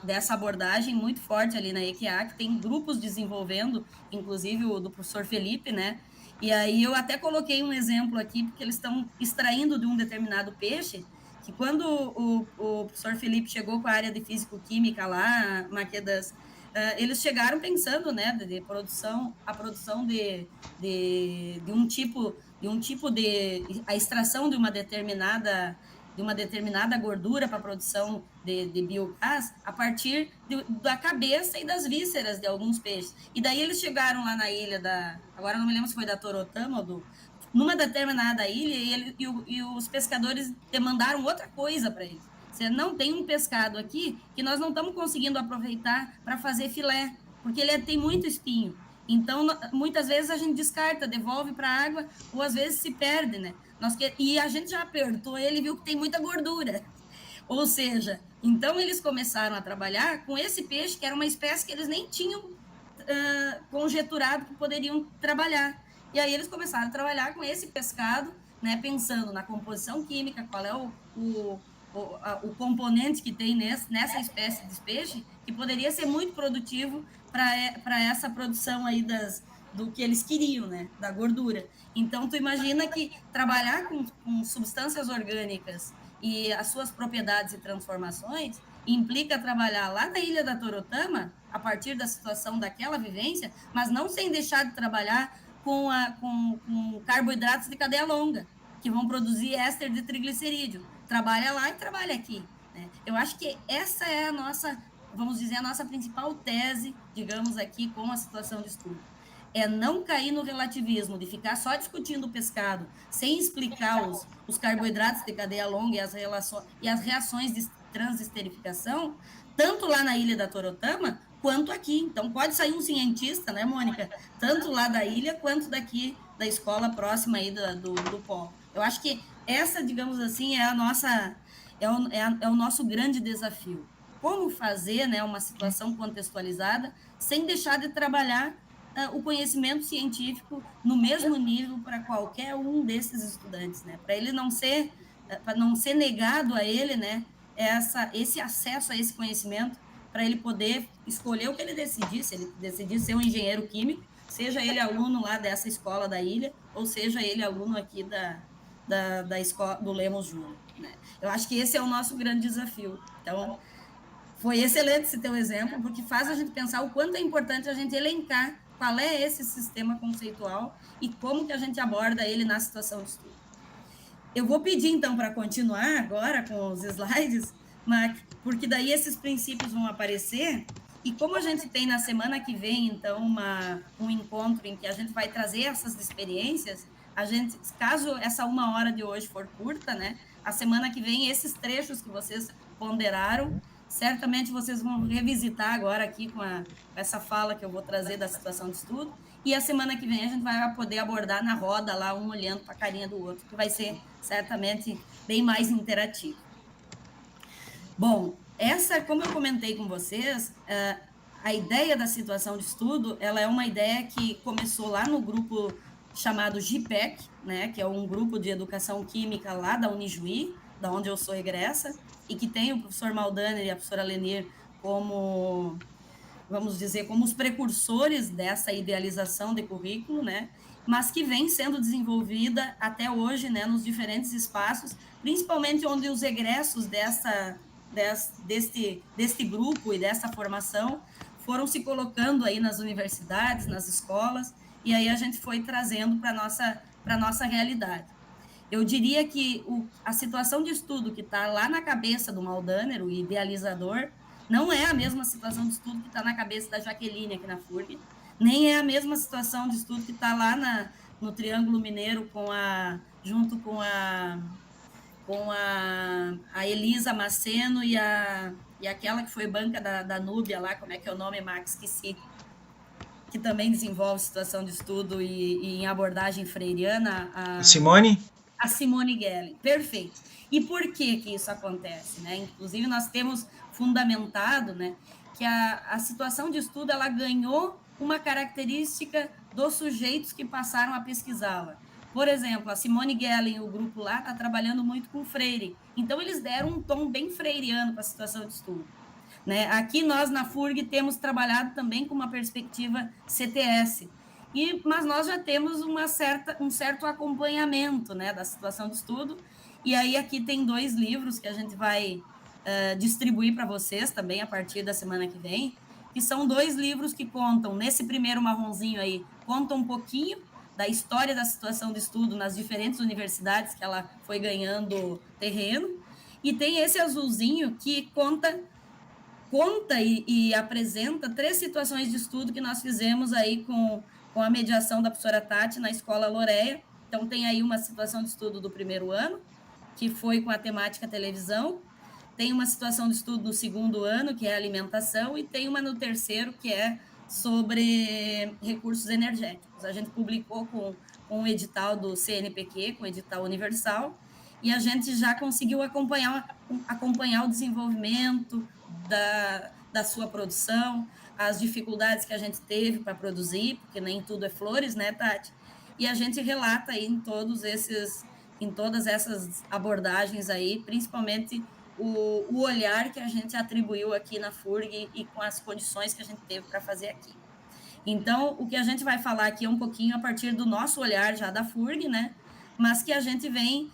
dessa abordagem muito forte ali na EQA, que tem grupos desenvolvendo, inclusive o do professor Felipe, né? E aí eu até coloquei um exemplo aqui, porque eles estão extraindo de um determinado peixe, que quando o professor Felipe chegou com a área de físico-química lá, Maquedas, eles chegaram pensando, né, a produção de um tipo a extração de uma determinada gordura para a produção de biogás a partir da cabeça e das vísceras de alguns peixes. E daí eles chegaram lá na ilha agora não me lembro se foi da Torotama ou numa determinada ilha, e os pescadores demandaram outra coisa para eles. Você não tem um pescado aqui que nós não estamos conseguindo aproveitar para fazer filé, porque ele tem muito espinho. Então, muitas vezes a gente descarta, devolve para a água, ou às vezes se perde, né? E a gente já apertou ele e viu que tem muita gordura. Ou seja, então eles começaram a trabalhar com esse peixe, que era uma espécie que eles nem tinham conjeturado que poderiam trabalhar. E aí eles começaram a trabalhar com esse pescado, né, pensando na composição química, qual é o componente que tem nessa espécie de peixe, que poderia ser muito produtivo para essa produção aí do que eles queriam, né, da gordura. Então, tu imagina que trabalhar com substâncias orgânicas e as suas propriedades e transformações implica trabalhar lá na ilha da Torotama, a partir da situação daquela vivência, mas não sem deixar de trabalhar com carboidratos de cadeia longa, que vão produzir éster de triglicerídeo. Trabalha lá e trabalha aqui, né? Eu acho que essa é a nossa, vamos dizer, a nossa principal tese, digamos aqui, com a situação de estudo. É não cair no relativismo, de ficar só discutindo o pescado, sem explicar os carboidratos de cadeia longa e as reações de transesterificação, tanto lá na ilha da Torotama, quanto aqui. Então, pode sair um cientista, né, Mônica? Tanto lá da ilha, quanto daqui da escola próxima aí do polo. Eu acho que essa, digamos assim, é o nosso grande desafio. Como fazer, né, uma situação contextualizada sem deixar de trabalhar o conhecimento científico no mesmo nível para qualquer um desses estudantes, né? Para ele não ser negado a ele, né, esse acesso a esse conhecimento, para ele poder escolher o que ele decidir, se ele decidir ser um engenheiro químico, seja ele aluno lá dessa escola da ilha, ou seja ele aluno aqui da escola do Lemos Júnior, né? Eu acho que esse é o nosso grande desafio. Então, foi excelente esse teu exemplo, porque faz a gente pensar o quanto é importante a gente elencar qual é esse sistema conceitual e como que a gente aborda ele na situação de estudo. Eu vou pedir, então, para continuar agora com os slides, porque daí esses princípios vão aparecer, e como a gente tem na semana que vem, então, um encontro em que a gente vai trazer essas experiências, caso essa 1 hora de hoje for curta, né, a semana que vem, esses trechos que vocês ponderaram, certamente vocês vão revisitar agora aqui com essa fala que eu vou trazer da situação de estudo, e a semana que vem a gente vai poder abordar na roda lá, um olhando para a carinha do outro, que vai ser certamente bem mais interativo. Bom, como eu comentei com vocês, a ideia da situação de estudo, ela é uma ideia que começou lá no grupo chamado GPEC, né, que é um grupo de educação química lá da Unijuí, da onde eu sou egressa, e que tem o professor Maldaner e a professora Lenir como, vamos dizer, como os precursores dessa idealização de currículo, né, mas que vem sendo desenvolvida até hoje, né, nos diferentes espaços, principalmente onde os egressos deste grupo e dessa formação foram se colocando aí nas universidades, nas escolas, e aí a gente foi trazendo para a nossa realidade. Eu diria que a situação de estudo que está lá na cabeça do Maldaner, o idealizador, não é a mesma situação de estudo que está na cabeça da Jaqueline aqui na FURG, nem é a mesma situação de estudo que está lá no Triângulo Mineiro junto com a Elisa Maceno e aquela que foi banca da Núbia lá, como é que é o nome, Max? Esqueci. Que também desenvolve situação de estudo e em abordagem freiriana. Simone? A Simone Gellen, perfeito. E por que isso acontece, né? Inclusive, nós temos fundamentado, né, que a situação de estudo ela ganhou uma característica dos sujeitos que passaram a pesquisá-la. Por exemplo, a Simone Gellen, o grupo lá, está trabalhando muito com Freire. Então, eles deram um tom bem freiriano para a situação de estudo. Né? Aqui, nós, na FURG, temos trabalhado também com uma perspectiva CTS, mas nós já temos um certo acompanhamento, né, da situação de estudo, e aí aqui tem 2 livros que a gente vai distribuir para vocês também a partir da semana que vem, que são 2 livros que contam, nesse primeiro marronzinho aí, contam um pouquinho da história da situação de estudo nas diferentes universidades que ela foi ganhando terreno, e tem esse azulzinho que conta e apresenta 3 situações de estudo que nós fizemos aí com a mediação da professora Tati na Escola Loreia. Então, tem aí uma situação de estudo do primeiro ano, que foi com a temática televisão, tem uma situação de estudo no 2º ano, que é alimentação, e tem uma no 3º, que é sobre recursos energéticos. A gente publicou com o edital do CNPq, com o edital universal, e a gente já conseguiu acompanhar o desenvolvimento da sua produção, as dificuldades que a gente teve para produzir, porque nem tudo é flores, né, Tati? E a gente relata aí em todas essas abordagens aí, principalmente o olhar que a gente atribuiu aqui na FURG e com as condições que a gente teve para fazer aqui. Então, o que a gente vai falar aqui é um pouquinho a partir do nosso olhar já da FURG, né? Mas que a gente vem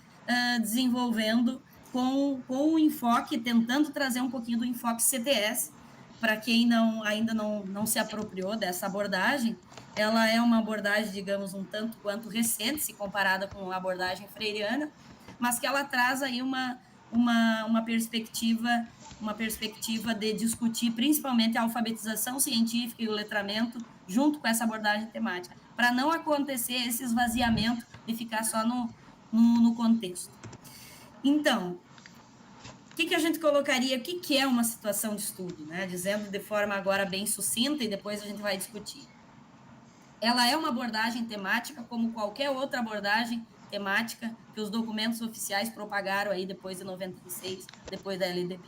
desenvolvendo com o enfoque, tentando trazer um pouquinho do enfoque CTS, para quem ainda não se apropriou dessa abordagem. Ela é uma abordagem, digamos, um tanto quanto recente, se comparada com a abordagem freiriana, mas que ela traz aí uma perspectiva de discutir principalmente a alfabetização científica e o letramento junto com essa abordagem temática, para não acontecer esse esvaziamento de ficar só no contexto. Então, o que a gente colocaria, o que é uma situação de estudo, né? Dizendo de forma agora bem sucinta, e depois a gente vai discutir. Ela é uma abordagem temática, como qualquer outra abordagem temática que os documentos oficiais propagaram aí depois de 96, depois da LDB.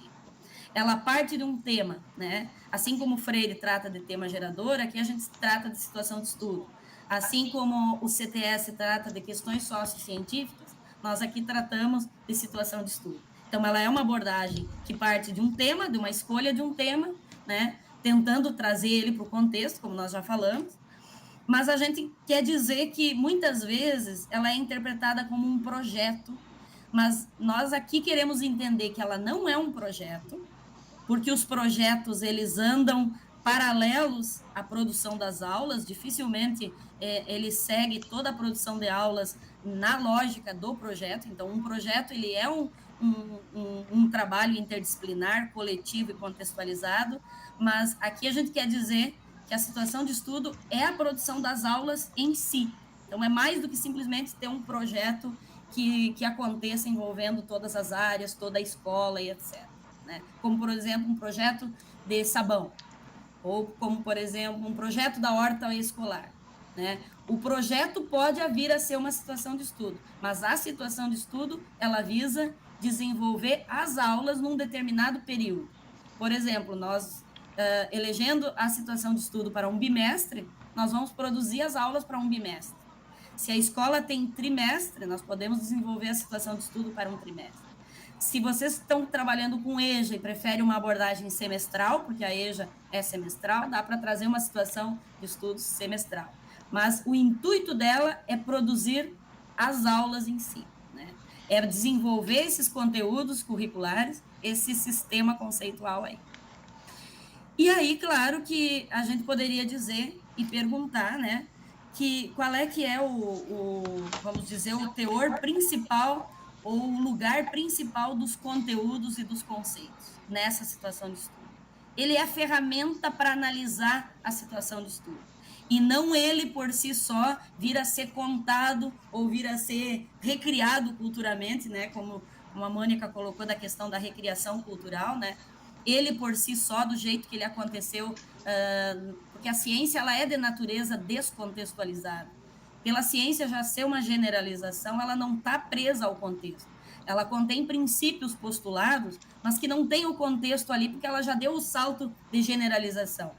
Ela parte de um tema, né? Assim como Freire trata de tema gerador, aqui a gente trata de situação de estudo. Assim como o CTS trata de questões sociocientíficas, nós aqui tratamos de situação de estudo. Então, ela é uma abordagem que parte de um tema, de uma escolha de um tema, né? Tentando trazer ele para o contexto, como nós já falamos, mas a gente quer dizer que, muitas vezes, ela é interpretada como um projeto, mas nós aqui queremos entender que ela não é um projeto, porque os projetos, eles andam paralelos à produção das aulas, dificilmente ele segue toda a produção de aulas na lógica do projeto. Então, um projeto ele é um trabalho interdisciplinar, coletivo e contextualizado, mas aqui a gente quer dizer que a situação de estudo é a produção das aulas em si. Então, é mais do que simplesmente ter um projeto que aconteça envolvendo todas as áreas, toda a escola e etc. Né? Como, por exemplo, um projeto de sabão, ou como, por exemplo, um projeto da horta escolar. Né? O projeto pode vir a ser uma situação de estudo, mas a situação de estudo, ela visa desenvolver as aulas num determinado período. Por exemplo, nós, elegendo a situação de estudo para um bimestre, nós vamos produzir as aulas para um bimestre. Se a escola tem trimestre, nós podemos desenvolver a situação de estudo para um trimestre. Se vocês estão trabalhando com EJA e preferem uma abordagem semestral, porque a EJA é semestral, dá para trazer uma situação de estudo semestral. Mas o intuito dela é produzir as aulas em si, né? É desenvolver esses conteúdos curriculares, esse sistema conceitual aí. E aí, claro que a gente poderia dizer e perguntar, né, qual é que é vamos dizer, o teor principal ou o lugar principal dos conteúdos e dos conceitos nessa situação de estudo. Ele é a ferramenta para analisar a situação de estudo. E não ele, por si só, vir a ser contado ou vir a ser recriado culturalmente, né, como a Mônica colocou da questão da recriação cultural, né? Ele, por si só, do jeito que ele aconteceu, porque a ciência ela é de natureza descontextualizada. Pela ciência já ser uma generalização, ela não está presa ao contexto. Ela contém princípios postulados, mas que não tem o contexto ali, porque ela já deu o salto de generalização.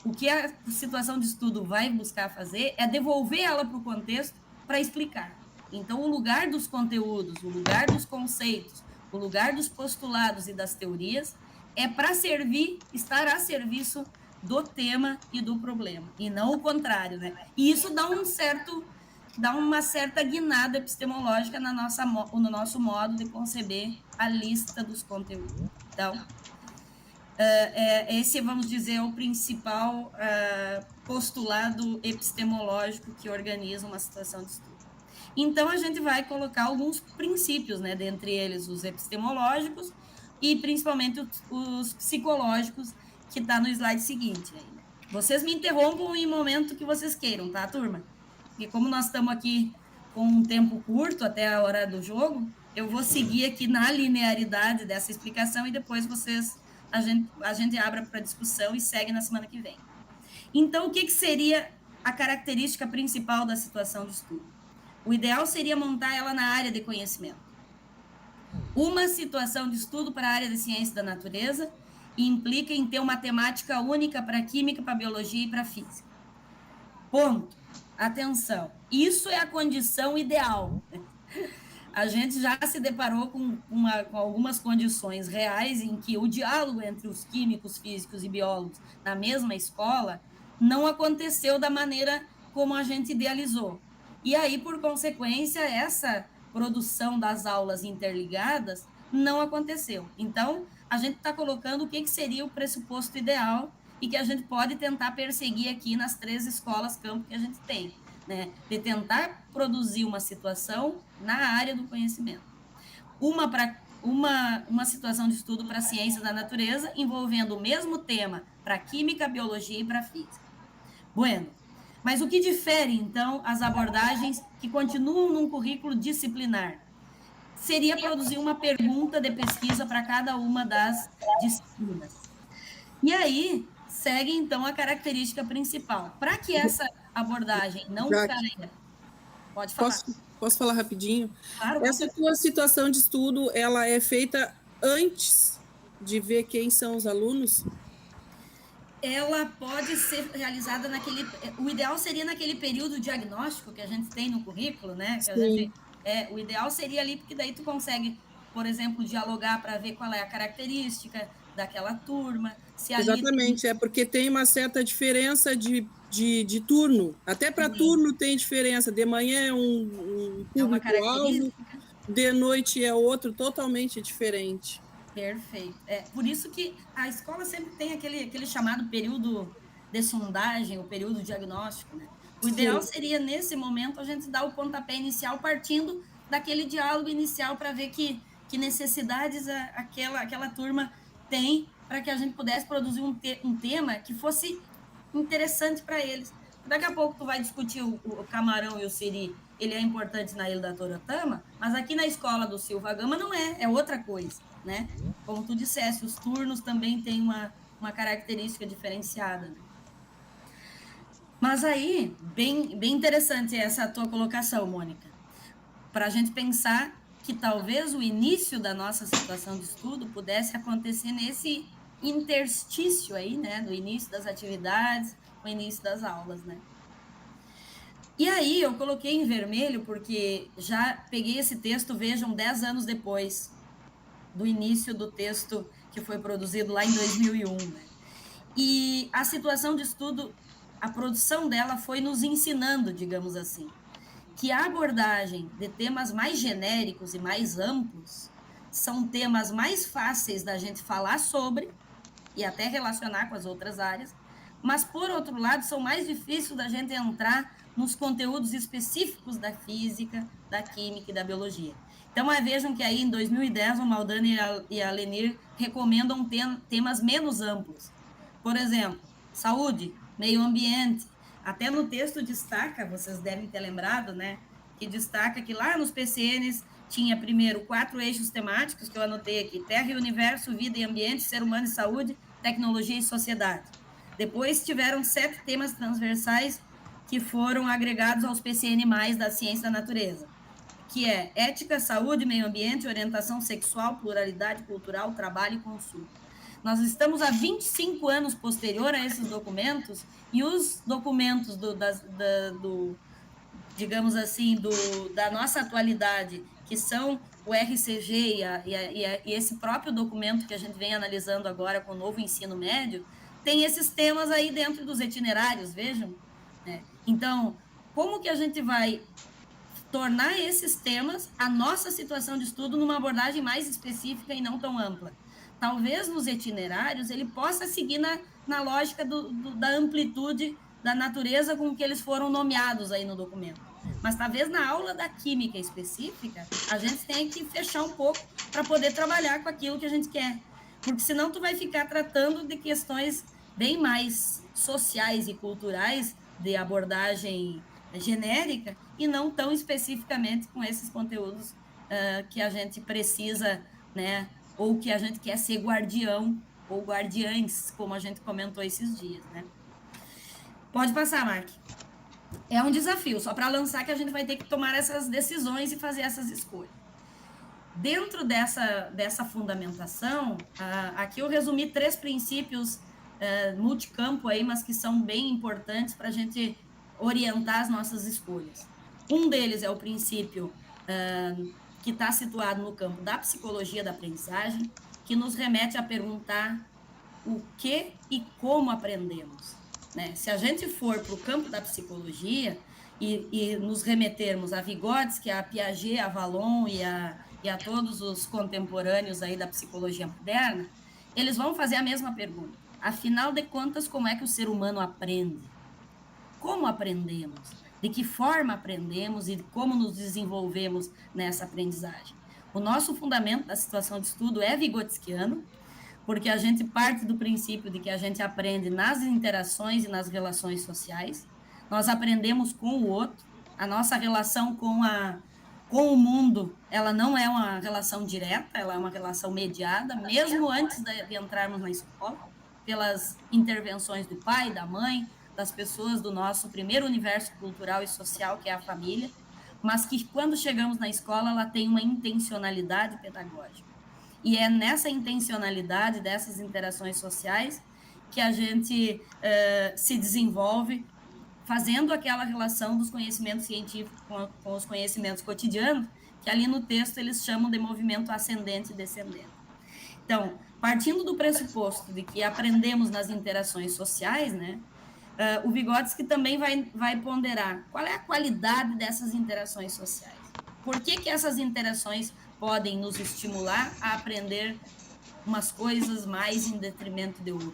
O que a situação de estudo vai buscar fazer é devolver ela para o contexto para explicar. Então, o lugar dos conteúdos, o lugar dos conceitos, o lugar dos postulados e das teorias é para servir, estar a serviço do tema e do problema, e não o contrário, né? E isso dá uma certa guinada epistemológica no nosso modo de conceber a lista dos conteúdos. Então, esse, vamos dizer, é o principal postulado epistemológico que organiza uma situação de estudo. Então, a gente vai colocar alguns princípios, né? Dentre eles, os epistemológicos e, principalmente, os psicológicos, que está no slide seguinte. Aí, né? Vocês me interrompam em momento que vocês queiram, tá, turma? Porque como nós estamos aqui com um tempo curto até a hora do jogo, eu vou seguir aqui na linearidade dessa explicação e depois a gente abre para discussão e segue na semana que vem. Então, o que seria a característica principal da situação de estudo? O ideal seria montar ela na área de conhecimento. Uma situação de estudo para a área de ciência da natureza implica em ter uma temática única para a química, para a biologia e para a física. Ponto. Atenção. Isso é a condição ideal. A gente já se deparou com algumas condições reais em que o diálogo entre os químicos, físicos e biólogos na mesma escola não aconteceu da maneira como a gente idealizou. E aí, por consequência, essa produção das aulas interligadas não aconteceu. Então, a gente está colocando o que seria o pressuposto ideal e que a gente pode tentar perseguir aqui nas 3 escolas campo que a gente tem, né? De tentar produzir uma situação na área do conhecimento. Uma situação de estudo para a ciência da natureza envolvendo o mesmo tema para química, biologia e para física. Bueno, mas o que difere, então, as abordagens que continuam num currículo disciplinar? Seria produzir uma pergunta de pesquisa para cada uma das disciplinas. E aí, segue, então, a característica principal. Para que essa abordagem não caia... Pode falar. Posso falar rapidinho? Claro. Essa tua situação de estudo, ela é feita antes de ver quem são os alunos? Ela pode ser realizada o ideal seria naquele período diagnóstico que a gente tem no currículo, né? Que o ideal seria ali, porque daí tu consegue, por exemplo, dialogar para ver qual é a característica daquela turma. Se Exatamente, porque tem uma certa diferença de turno. Até para turno tem diferença. De manhã é um público-alvo, de noite é outro, totalmente diferente. Perfeito. Por isso que a escola sempre tem aquele chamado período de sondagem, o período diagnóstico, né? O ideal seria, nesse momento, a gente dar o pontapé inicial partindo daquele diálogo inicial para ver que necessidades aquela turma tem para que a gente pudesse produzir um tema que fosse interessante para eles. Daqui a pouco tu vai discutir o camarão e o siri, ele é importante na Ilha da Toratama, mas aqui na escola do Silva Gama não é outra coisa, né? Como tu disseste, os turnos também têm uma característica diferenciada, né? Mas aí, bem interessante essa tua colocação, Mônica, para a gente pensar que talvez o início da nossa situação de estudo pudesse acontecer nesse interstício aí, né, do início das atividades, o início das aulas, né? E aí eu coloquei em vermelho porque já peguei esse texto, vejam, 10 anos depois do início do texto que foi produzido lá em 2001, né? E a situação de estudo, a produção dela foi nos ensinando, digamos assim, que a abordagem de temas mais genéricos e mais amplos são temas mais fáceis da gente falar sobre e até relacionar com as outras áreas, mas, por outro lado, são mais difíceis da gente entrar nos conteúdos específicos da física, da química e da biologia. Então, vejam que aí, em 2010, o Maldani e a Lenir recomendam temas menos amplos. Por exemplo, saúde, meio ambiente. Até no texto destaca, vocês devem ter lembrado, né? Que destaca que lá nos PCNs tinha primeiro 4 eixos temáticos, que eu anotei aqui: Terra e Universo, Vida e Ambiente, Ser Humano e Saúde, Tecnologia e Sociedade. Depois tiveram 7 temas transversais que foram agregados aos PCN+, da Ciência da Natureza, que é Ética, Saúde, Meio Ambiente, Orientação Sexual, Pluralidade Cultural, Trabalho e Consumo. Nós estamos há 25 anos posterior a esses documentos, e os documentos digamos assim, da nossa atualidade, que são o RCG e esse próprio documento que a gente vem analisando agora com o novo ensino médio, tem esses temas aí dentro dos itinerários, vejam. Né? Então, como que a gente vai tornar esses temas a nossa situação de estudo numa abordagem mais específica e não tão ampla? Talvez nos itinerários ele possa seguir na lógica da amplitude da natureza com que eles foram nomeados aí no documento. Mas talvez na aula da química específica, a gente tenha que fechar um pouco para poder trabalhar com aquilo que a gente quer. Porque senão tu vai ficar tratando de questões bem mais sociais e culturais, de abordagem genérica, e não tão especificamente com esses conteúdos que a gente precisa, né, ou que a gente quer ser guardião ou guardiães, como a gente comentou esses dias, né? Pode passar, Mark. É um desafio, só para lançar que a gente vai ter que tomar essas decisões e fazer essas escolhas. Dentro dessa fundamentação, aqui eu resumi 3 princípios multicampo aí, mas que são bem importantes para a gente orientar as nossas escolhas. Um deles é o princípio que está situado no campo da psicologia da aprendizagem, que nos remete a perguntar o que e como aprendemos. Né? Se a gente for para o campo da psicologia e nos remetermos a Vygotsky, a Piaget, a Vallon e a todos os contemporâneos aí da psicologia moderna, eles vão fazer a mesma pergunta. Afinal de contas, como é que o ser humano aprende? Como aprendemos? De que forma aprendemos e como nos desenvolvemos nessa aprendizagem? O nosso fundamento da situação de estudo é vigotskiano, porque a gente parte do princípio de que a gente aprende nas interações e nas relações sociais. Nós aprendemos com o outro. A nossa relação com o mundo, ela não é uma relação direta, ela é uma relação mediada, mesmo antes de entrarmos na escola, pelas intervenções do pai, da mãe, das pessoas do nosso primeiro universo cultural e social, que é a família, mas que quando chegamos na escola, ela tem uma intencionalidade pedagógica. E é nessa intencionalidade dessas interações sociais que a gente se desenvolve, fazendo aquela relação dos conhecimentos científicos com os conhecimentos cotidianos, que ali no texto eles chamam de movimento ascendente e descendente. Então, partindo do pressuposto de que aprendemos nas interações sociais, né, o Vygotsky também vai ponderar qual é a qualidade dessas interações sociais. Por que essas interações podem nos estimular a aprender umas coisas mais em detrimento de outras.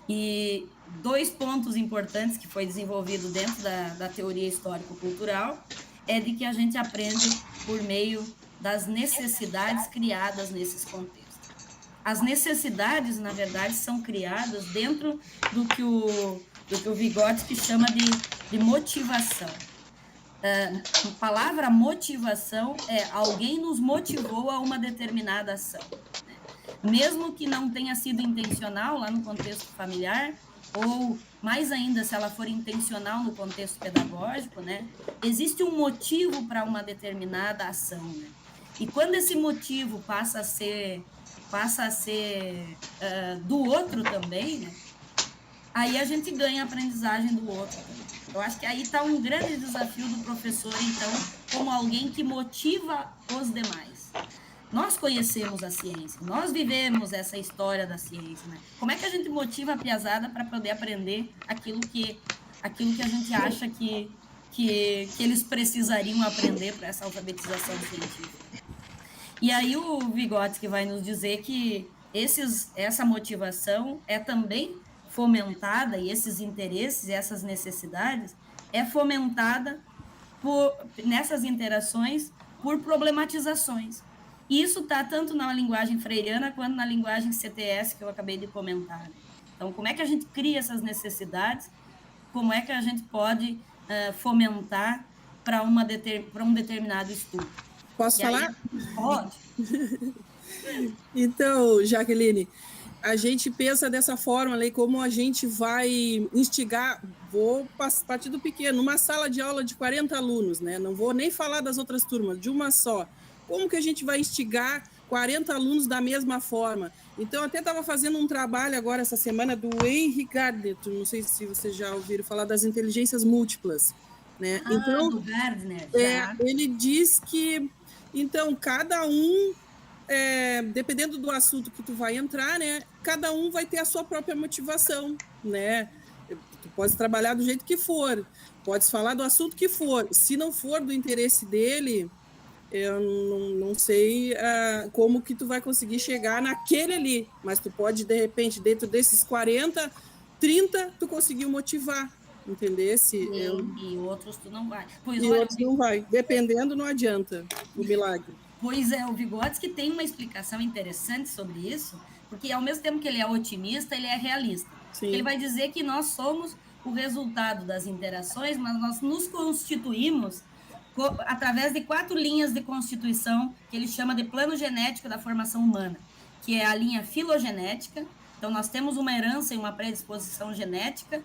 E 2 pontos importantes que foi desenvolvido dentro da teoria histórico-cultural é de que a gente aprende por meio das necessidades criadas nesses contextos. As necessidades, na verdade, são criadas dentro do que o Vygotsky chama de motivação. A palavra motivação é alguém nos motivou a uma determinada ação. Mesmo que não tenha sido intencional lá no contexto familiar, ou mais ainda, se ela for intencional no contexto pedagógico, né, existe um motivo para uma determinada ação. Né? E quando esse motivo passa a ser do outro também, né, aí a gente ganha a aprendizagem do outro. Eu acho que aí está um grande desafio do professor, então, como alguém que motiva os demais. Nós conhecemos a ciência, nós vivemos essa história da ciência, né? Como é que a gente motiva a piazada para poder aprender aquilo que a gente acha que eles precisariam aprender para essa alfabetização científica? E aí o Vygotsky vai nos dizer que essa motivação é também fomentada, e esses interesses e essas necessidades é fomentada nessas interações por problematizações. E isso está tanto na linguagem freiriana quanto na linguagem CTS, que eu acabei de comentar. Então, como é que a gente cria essas necessidades? Como é que a gente pode fomentar para um determinado estudo? Posso falar? Aí, pode. Então, Jaqueline, a gente pensa dessa forma, como a gente vai instigar, vou partir do pequeno, numa sala de aula de 40 alunos, né? Não vou nem falar das outras turmas, de uma só. Como que a gente vai instigar 40 alunos da mesma forma? Então, até estava fazendo um trabalho agora essa semana do Henry Gardner, não sei se vocês já ouviram falar das inteligências múltiplas, né? Então, do Gardner, ele diz que, então, cada um, dependendo do assunto que tu vai entrar, né, cada um vai ter a sua própria motivação, né? Tu pode trabalhar do jeito que for, pode falar do assunto que for. Se não for do interesse dele, eu não sei como que tu vai conseguir chegar naquele ali, mas tu pode, de repente, dentro desses 40, 30, tu conseguiu motivar, entendesse? E outros tu não vai. Outros não vai. Dependendo, não adianta o milagre. Pois é, o Vygotsky tem uma explicação interessante sobre isso, porque ao mesmo tempo que ele é otimista, ele é realista. Ele vai dizer que nós somos o resultado das interações, mas nós nos constituímos através de 4 linhas de constituição, que ele chama de plano genético da formação humana, que é a linha filogenética. Então, nós temos uma herança e uma predisposição genética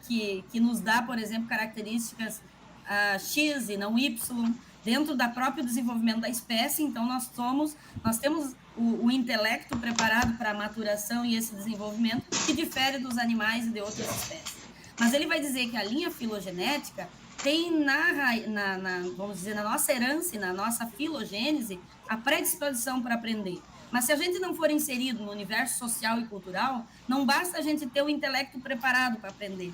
que nos dá, por exemplo, características X e não Y, dentro do próprio desenvolvimento da espécie. Então, nós temos o intelecto preparado para a maturação e esse desenvolvimento, que difere dos animais e de outras espécies. Mas ele vai dizer que a linha filogenética tem vamos dizer, na nossa herança e na nossa filogênese, a predisposição para aprender. Mas se a gente não for inserido no universo social e cultural, não basta a gente ter o intelecto preparado para aprender.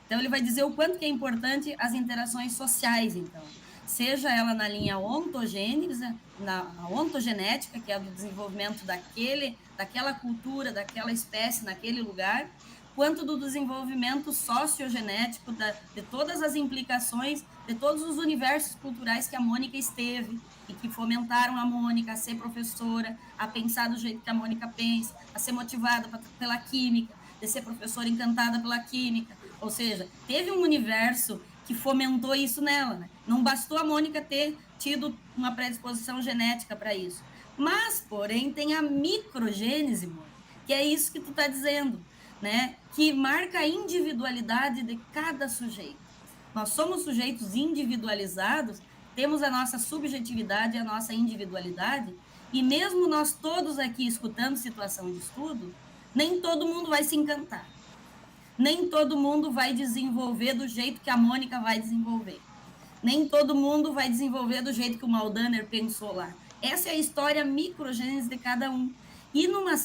Então, ele vai dizer o quanto que é importante as interações sociais, então. Seja ela na linha ontogênese, na ontogenética, que é do desenvolvimento daquela cultura, daquela espécie, naquele lugar, quanto do desenvolvimento sociogenético, de todas as implicações, de todos os universos culturais que a Mônica esteve e que fomentaram a Mônica a ser professora, a pensar do jeito que a Mônica pensa, a ser motivada pela química, de ser professora encantada pela química. Ou seja, teve um universo que fomentou isso nela, né? Não bastou a Mônica ter tido uma predisposição genética para isso. Mas, porém, tem a microgênese, que é isso que tu está dizendo, né? Que marca a individualidade de cada sujeito. Nós somos sujeitos individualizados, temos a nossa subjetividade e a nossa individualidade, e mesmo nós todos aqui escutando situação de estudo, nem todo mundo vai se encantar. Nem todo mundo vai desenvolver do jeito que a Mônica vai desenvolver. Nem todo mundo vai desenvolver do jeito que o Maldaner pensou lá. Essa é a história microgênese de cada um. E numa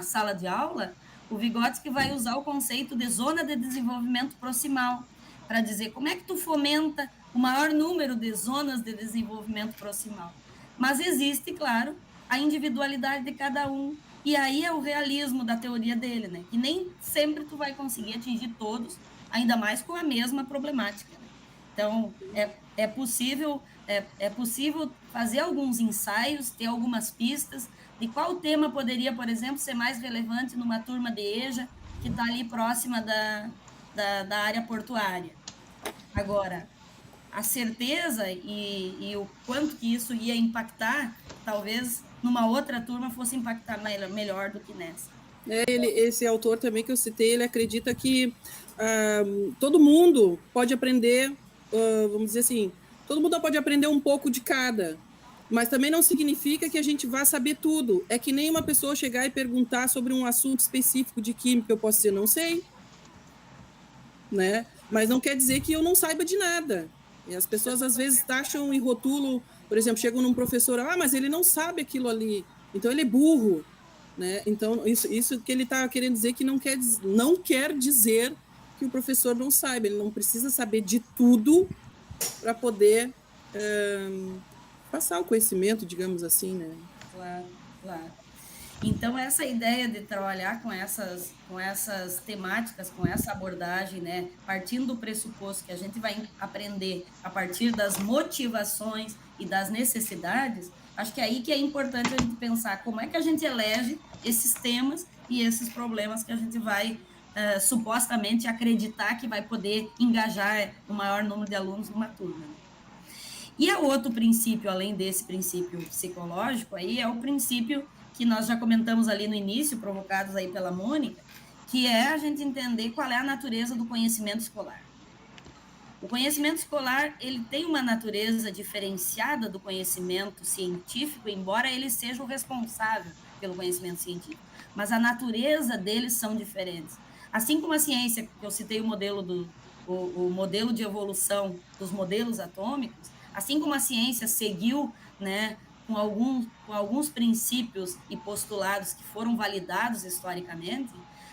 sala de aula, o Vygotsky vai usar o conceito de zona de desenvolvimento proximal, para dizer como é que tu fomenta o maior número de zonas de desenvolvimento proximal. Mas existe, claro, a individualidade de cada um. E aí é o realismo da teoria dele, né? Que nem sempre tu vai conseguir atingir todos, ainda mais com a mesma problemática. Né? Então, é possível fazer alguns ensaios, ter algumas pistas de qual tema poderia, por exemplo, ser mais relevante numa turma de EJA, que está ali próxima da área portuária. Agora, a certeza e o quanto que isso ia impactar, talvez numa outra turma fosse impactar melhor do que nessa. Esse autor também que eu citei, ele acredita que todo mundo pode aprender, vamos dizer assim, todo mundo pode aprender um pouco de cada, mas também não significa que a gente vá saber tudo. É que nem uma pessoa chegar e perguntar sobre um assunto específico de química, eu posso dizer, não sei, né? Mas não quer dizer que eu não saiba de nada. E as pessoas às vezes taxam e rotulam, por exemplo, chegam num professor, mas ele não sabe aquilo ali, então ele é burro, né? Então isso que ele está querendo dizer que não quer dizer que o professor não saiba, ele não precisa saber de tudo para poder passar o conhecimento, digamos assim, né? Claro, claro. Então, essa ideia de trabalhar com essas temáticas, com essa abordagem, né, partindo do pressuposto que a gente vai aprender a partir das motivações e das necessidades, acho que é aí que é importante a gente pensar como é que a gente elege esses temas e esses problemas que a gente vai supostamente acreditar que vai poder engajar o maior número de alunos numa turma. E o outro princípio, além desse princípio psicológico, aí é o princípio que nós já comentamos ali no início, provocados aí pela Mônica, que é a gente entender qual é a natureza do conhecimento escolar. O conhecimento escolar, ele tem uma natureza diferenciada do conhecimento científico, embora ele seja o responsável pelo conhecimento científico, mas a natureza deles são diferentes. Assim como a ciência, que eu citei o modelo de evolução dos modelos atômicos, assim como a ciência seguiu, né, com alguns princípios e postulados que foram validados historicamente,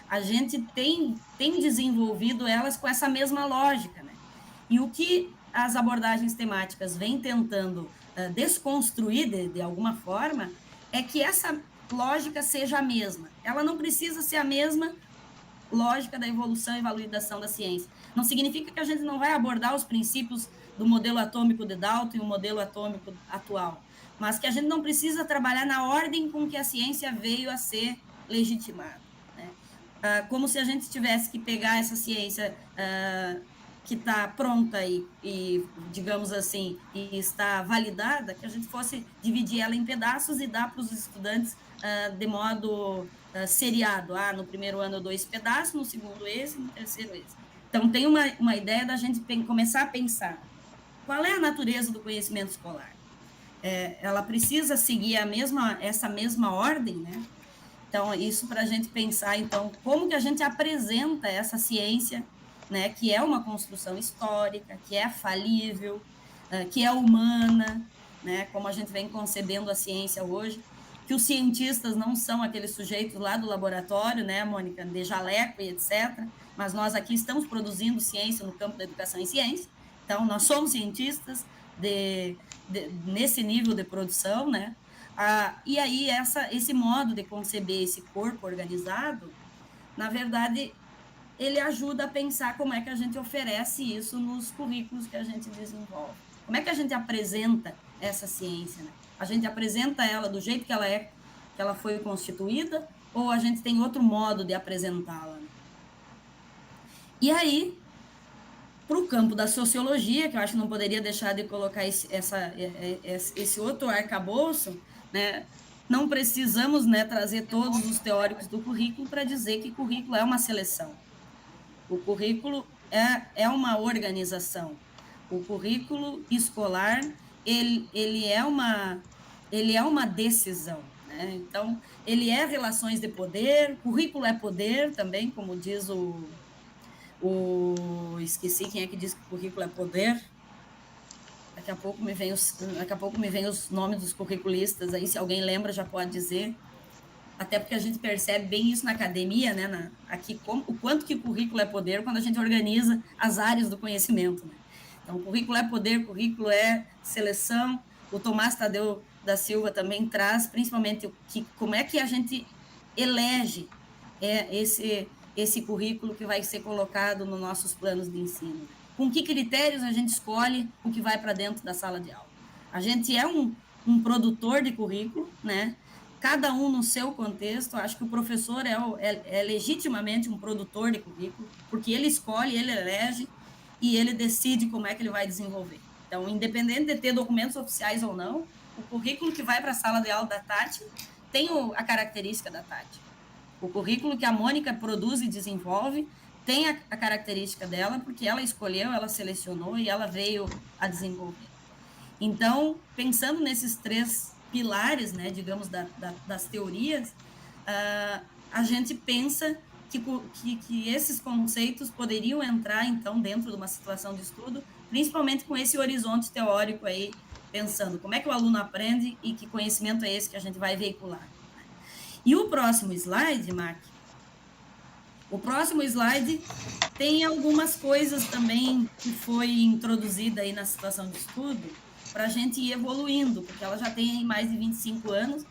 a gente tem desenvolvido elas com essa mesma lógica, né? E o que as abordagens temáticas vêm tentando desconstruir de alguma forma é que essa lógica seja a mesma. Ela não precisa ser a mesma lógica da evolução e validação da ciência. Não significa que a gente não vai abordar os princípios do modelo atômico de Dalton e o modelo atômico atual, mas que a gente não precisa trabalhar na ordem com que a ciência veio a ser legitimada, né? Como se a gente tivesse que pegar essa ciência que está pronta e, digamos assim, e está validada, que a gente fosse dividir ela em pedaços e dar para os estudantes de modo seriado. No primeiro ano eu dou esse pedaço, no segundo esse, no terceiro esse. Então, tem uma ideia da gente começar a pensar qual é a natureza do conhecimento escolar. Ela precisa seguir essa mesma ordem, né? Então, isso para a gente pensar, então, como que a gente apresenta essa ciência, né, que é uma construção histórica, que é falível, que é humana, né, como a gente vem concebendo a ciência hoje, que os cientistas não são aqueles sujeitos lá do laboratório, né, Mônica, de jaleco e etc., mas nós aqui estamos produzindo ciência no campo da educação e ciência, então nós somos cientistas nesse nível de produção, né? E aí esse modo de conceber esse corpo organizado, na verdade, ele ajuda a pensar como é que a gente oferece isso nos currículos que a gente desenvolve. Como é que a gente apresenta essa ciência, né? A gente apresenta ela do jeito que ela foi constituída, ou a gente tem outro modo de apresentá-la, né? E aí, para o campo da sociologia, que eu acho que não poderia deixar de colocar esse outro arcabouço, né? Não precisamos, né, trazer todos os teóricos do currículo para dizer que currículo é uma seleção. O currículo é uma organização. O currículo escolar, ele é uma decisão, né? Então, ele é relações de poder, currículo é poder também, como diz esqueci quem é que diz que o currículo é poder. Daqui a pouco me vem os nomes dos curriculistas aí, se alguém lembra já pode dizer. Até porque a gente percebe bem isso na academia, né? Aqui, o quanto que o currículo é poder quando a gente organiza as áreas do conhecimento, né? Então, o currículo é poder, o currículo é seleção. O Tomás Tadeu da Silva também traz, principalmente, como é que a gente elege esse currículo que vai ser colocado nos nossos planos de ensino. Com que critérios a gente escolhe o que vai para dentro da sala de aula. A gente é um produtor de currículo, né? Cada um no seu contexto. Acho que o professor é legitimamente um produtor de currículo, porque ele escolhe, ele elege e ele decide como é que ele vai desenvolver. Então, independente de ter documentos oficiais ou não, o currículo que vai para a sala de aula da Tati tem a característica da Tati. O currículo que a Mônica produz e desenvolve tem a característica dela, porque ela escolheu, ela selecionou e ela veio a desenvolver. Então, pensando nesses três pilares, né, digamos, das teorias, a gente pensa que esses conceitos poderiam entrar, então, dentro de uma situação de estudo, principalmente com esse horizonte teórico aí, pensando como é que o aluno aprende e que conhecimento é esse que a gente vai veicular. E o próximo slide, Mark, o próximo slide tem algumas coisas também que foi introduzida aí na situação de estudo para a gente ir evoluindo, porque ela já tem mais de 25 anos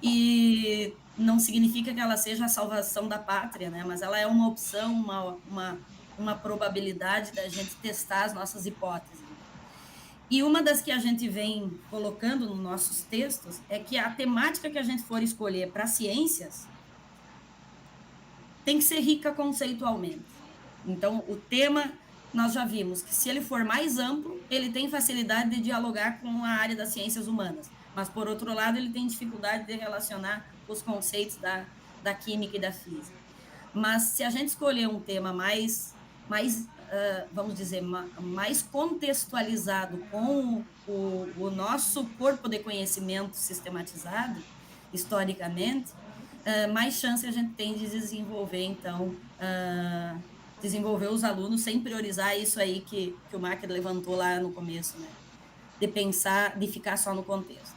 e não significa que ela seja a salvação da pátria, né? Mas ela é uma opção, uma probabilidade da gente testar as nossas hipóteses. E uma das que a gente vem colocando nos nossos textos é que a temática que a gente for escolher para ciências tem que ser rica conceitualmente. Então, o tema, nós já vimos que se ele for mais amplo, ele tem facilidade de dialogar com a área das ciências humanas. Mas, por outro lado, ele tem dificuldade de relacionar os conceitos da química e da física. Mas, se a gente escolher um tema mais vamos dizer, mais contextualizado com o nosso corpo de conhecimento sistematizado, historicamente, mais chance a gente tem de desenvolver, então, desenvolver os alunos sem priorizar isso aí que o Mark levantou lá no começo, né? De pensar, de ficar só no contexto.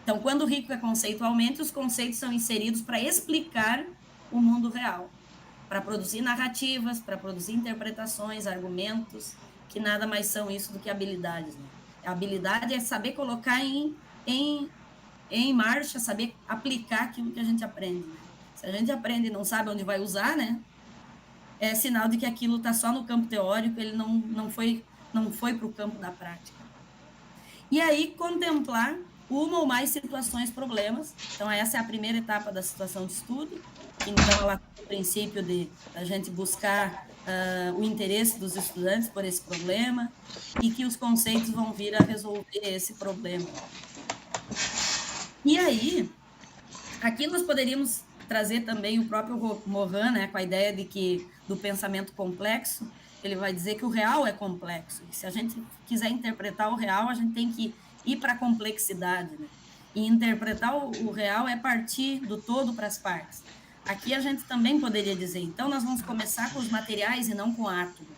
Então, quando o rico é conceitualmente, os conceitos são inseridos para explicar o mundo real, para produzir narrativas, para produzir interpretações, argumentos, que nada mais são isso do que habilidades. Né? A habilidade é saber colocar em marcha, saber aplicar aquilo que a gente aprende. Né? Se a gente aprende e não sabe onde vai usar, né, é sinal de que aquilo está só no campo teórico, ele não foi para o campo da prática. E aí, contemplar uma ou mais situações, problemas. Então, essa é a primeira etapa da situação de estudo. Então, ela tem o princípio de a gente buscar o interesse dos estudantes por esse problema e que os conceitos vão vir a resolver esse problema. E aí, aqui nós poderíamos trazer também o próprio Morin, né, com a ideia de que do pensamento complexo, ele vai dizer que o real é complexo. E se a gente quiser interpretar o real, a gente tem que ir para a complexidade. Né? E interpretar o real é partir do todo para as partes. Aqui a gente também poderia dizer, então nós vamos começar com os materiais e não com o átomo.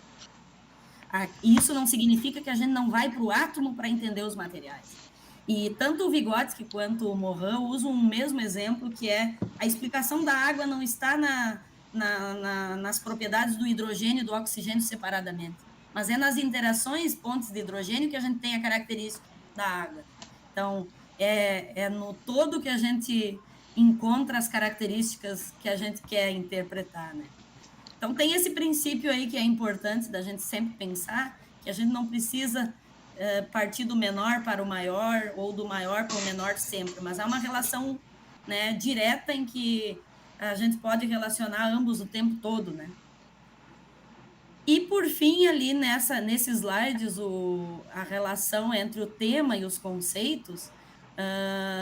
Isso não significa que a gente não vai para o átomo para entender os materiais. E tanto o Vygotsky quanto o Morin usam o mesmo exemplo, que é a explicação da água não está nas propriedades do hidrogênio e do oxigênio separadamente, mas é nas interações pontes de hidrogênio que a gente tem a característica da água. Então, é no todo que a gente encontra as características que a gente quer interpretar, né? Então, tem esse princípio aí que é importante da gente sempre pensar, que a gente não precisa partir do menor para o maior ou do maior para o menor sempre, mas há uma relação, né, direta em que a gente pode relacionar ambos o tempo todo, né? E, por fim, ali nesses slides, a relação entre o tema e os conceitos,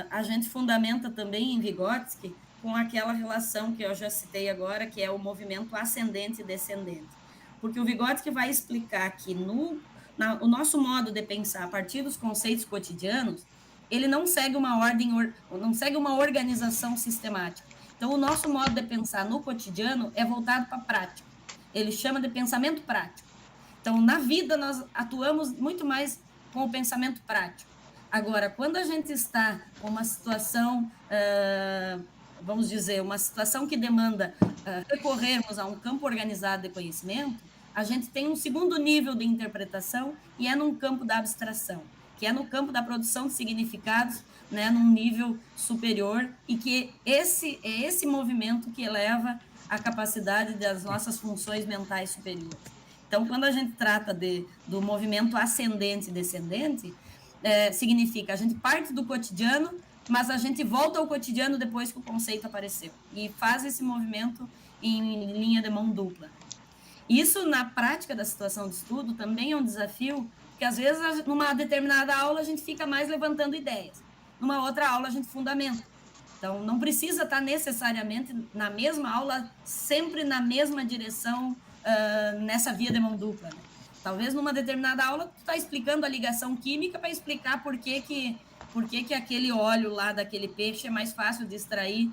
a gente fundamenta também em Vygotsky com aquela relação que eu já citei agora, que é o movimento ascendente e descendente. Porque o Vygotsky vai explicar que o nosso modo de pensar a partir dos conceitos cotidianos, ele não segue uma ordem, não segue uma organização sistemática. Então, o nosso modo de pensar no cotidiano é voltado para a prática. Ele chama de pensamento prático. Então, na vida, nós atuamos muito mais com o pensamento prático. Agora, quando a gente está com uma situação, vamos dizer, uma situação que demanda recorrermos a um campo organizado de conhecimento, a gente tem um segundo nível de interpretação e é num campo da abstração, que é no campo da produção de significados, né, num nível superior, e que é esse movimento que eleva a capacidade das nossas funções mentais superiores. Então, quando a gente trata do movimento ascendente e descendente, significa a gente parte do cotidiano, mas a gente volta ao cotidiano depois que o conceito apareceu, e faz esse movimento em linha de mão dupla. Isso, na prática da situação de estudo, também é um desafio, porque às vezes, numa determinada aula, a gente fica mais levantando ideias, numa outra aula a gente fundamenta. Então, não precisa estar necessariamente na mesma aula, sempre na mesma direção, nessa via de mão dupla. Né? Talvez numa determinada aula, tu está explicando a ligação química para explicar por que aquele óleo lá daquele peixe é mais fácil de extrair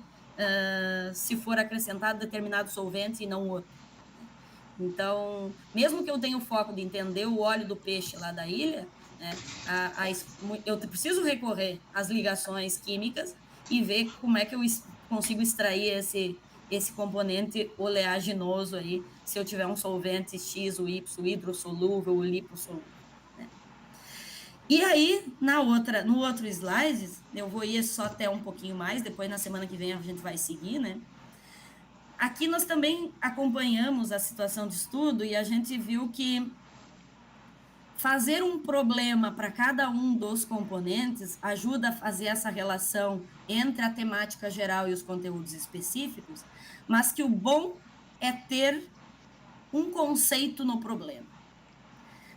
se for acrescentado determinado solvente e não outro. Então, mesmo que eu tenha o foco de entender o óleo do peixe lá da ilha, né, eu preciso recorrer às ligações químicas e ver como é que eu consigo extrair esse componente oleaginoso aí, se eu tiver um solvente X ou Y, hidrossolúvel ou lipossolúvel. Né? E aí, no outro slide, eu vou ir só até um pouquinho mais, depois na semana que vem a gente vai seguir, né? Aqui nós também acompanhamos a situação de estudo e a gente viu que fazer um problema para cada um dos componentes ajuda a fazer essa relação entre a temática geral e os conteúdos específicos, mas que o bom é ter um conceito no problema.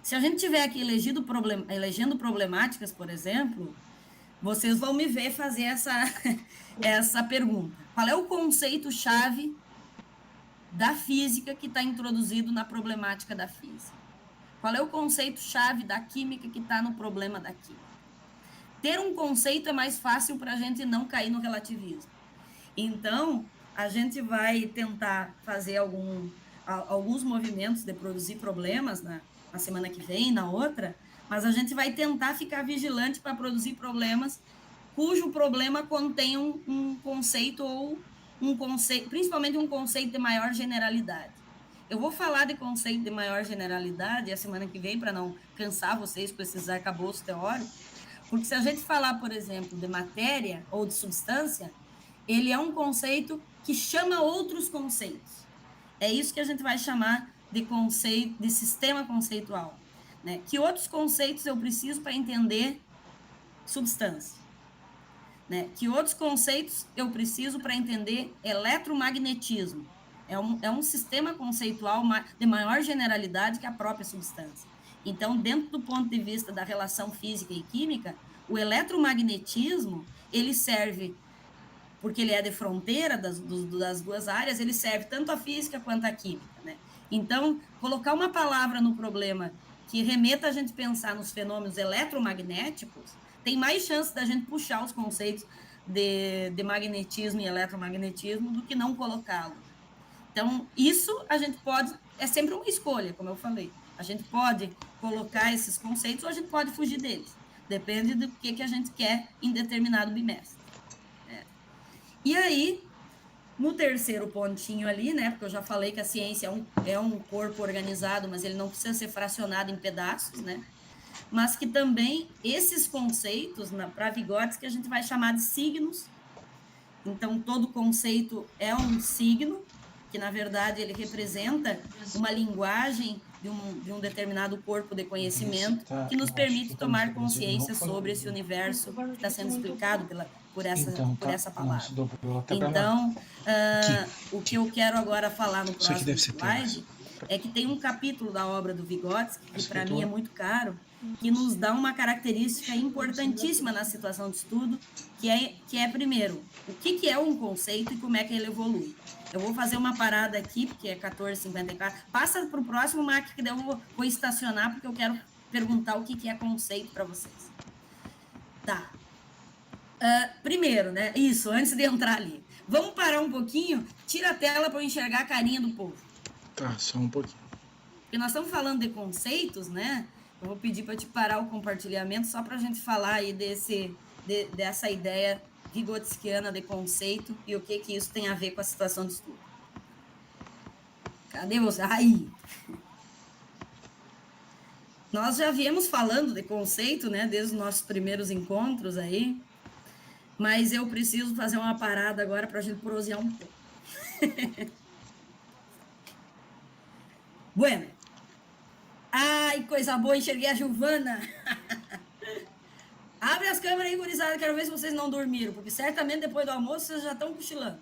Se a gente tiver aqui elegendo problemáticas, por exemplo, vocês vão me ver fazer essa pergunta. Qual é o conceito-chave da física que está introduzido na problemática da física? Qual é o conceito-chave da química que está no problema da química? Ter um conceito é mais fácil para a gente não cair no relativismo. Então, a gente vai tentar fazer alguns movimentos de produzir problemas na semana que vem, na outra, mas a gente vai tentar ficar vigilante para produzir problemas cujo problema contém um conceito ou principalmente um conceito de maior generalidade. Eu vou falar de conceito de maior generalidade a semana que vem, para não cansar vocês com esses arcabouços teóricos, porque se a gente falar, por exemplo, de matéria ou de substância, ele é um conceito que chama outros conceitos. É isso que a gente vai chamar de conceito, de sistema conceitual. Né? Que outros conceitos eu preciso para entender substância? Né? Que outros conceitos eu preciso para entender eletromagnetismo? É um sistema conceitual de maior generalidade que a própria substância. Então, dentro do ponto de vista da relação física e química, o eletromagnetismo, ele serve, porque ele é de fronteira das duas áreas, ele serve tanto a física quanto a química. Né? Então, colocar uma palavra no problema que remeta a gente pensar nos fenômenos eletromagnéticos, tem mais chance da gente puxar os conceitos de magnetismo e eletromagnetismo do que não colocá-los. Então, isso a gente pode, é sempre uma escolha, como eu falei. A gente pode colocar esses conceitos ou a gente pode fugir deles. Depende do que a gente quer em determinado bimestre. E aí, no terceiro pontinho ali, né, porque eu já falei que a ciência é um corpo organizado, mas ele não precisa ser fracionado em pedaços, né? Mas que também esses conceitos, para Vygotsky, a gente vai chamar de signos. Então, todo conceito é um signo, que, na verdade, ele representa uma linguagem de um determinado corpo de conhecimento que nos permite tomar consciência sobre esse universo que está sendo explicado por essa palavra. Então, o que eu quero agora falar no próximo slide é que tem um capítulo da obra do Vygotsky, que para mim é muito caro, que nos dá uma característica importantíssima na situação de estudo, que é primeiro, o que é um conceito e como é que ele evolui. Eu vou fazer uma parada aqui, porque é 14h54. Passa para o próximo, Mac, que daí eu vou estacionar, porque eu quero perguntar o que é conceito para vocês. Tá. Primeiro, né? Isso, antes de entrar ali. Vamos parar um pouquinho, tira a tela para eu enxergar a carinha do povo. Tá, só um pouquinho. Porque nós estamos falando de conceitos, né? Eu vou pedir para te parar o compartilhamento só para a gente falar aí dessa ideia vigotskiana de conceito e o que isso tem a ver com a situação de estudo. Cadê você? Aí! Nós já viemos falando de conceito, né? Desde os nossos primeiros encontros aí, mas eu preciso fazer uma parada agora para a gente prosear um pouco. Bueno. Ai, coisa boa, enxerguei a Giovana. Abre as câmeras aí, gurizada, quero ver se vocês não dormiram, porque certamente depois do almoço vocês já estão cochilando.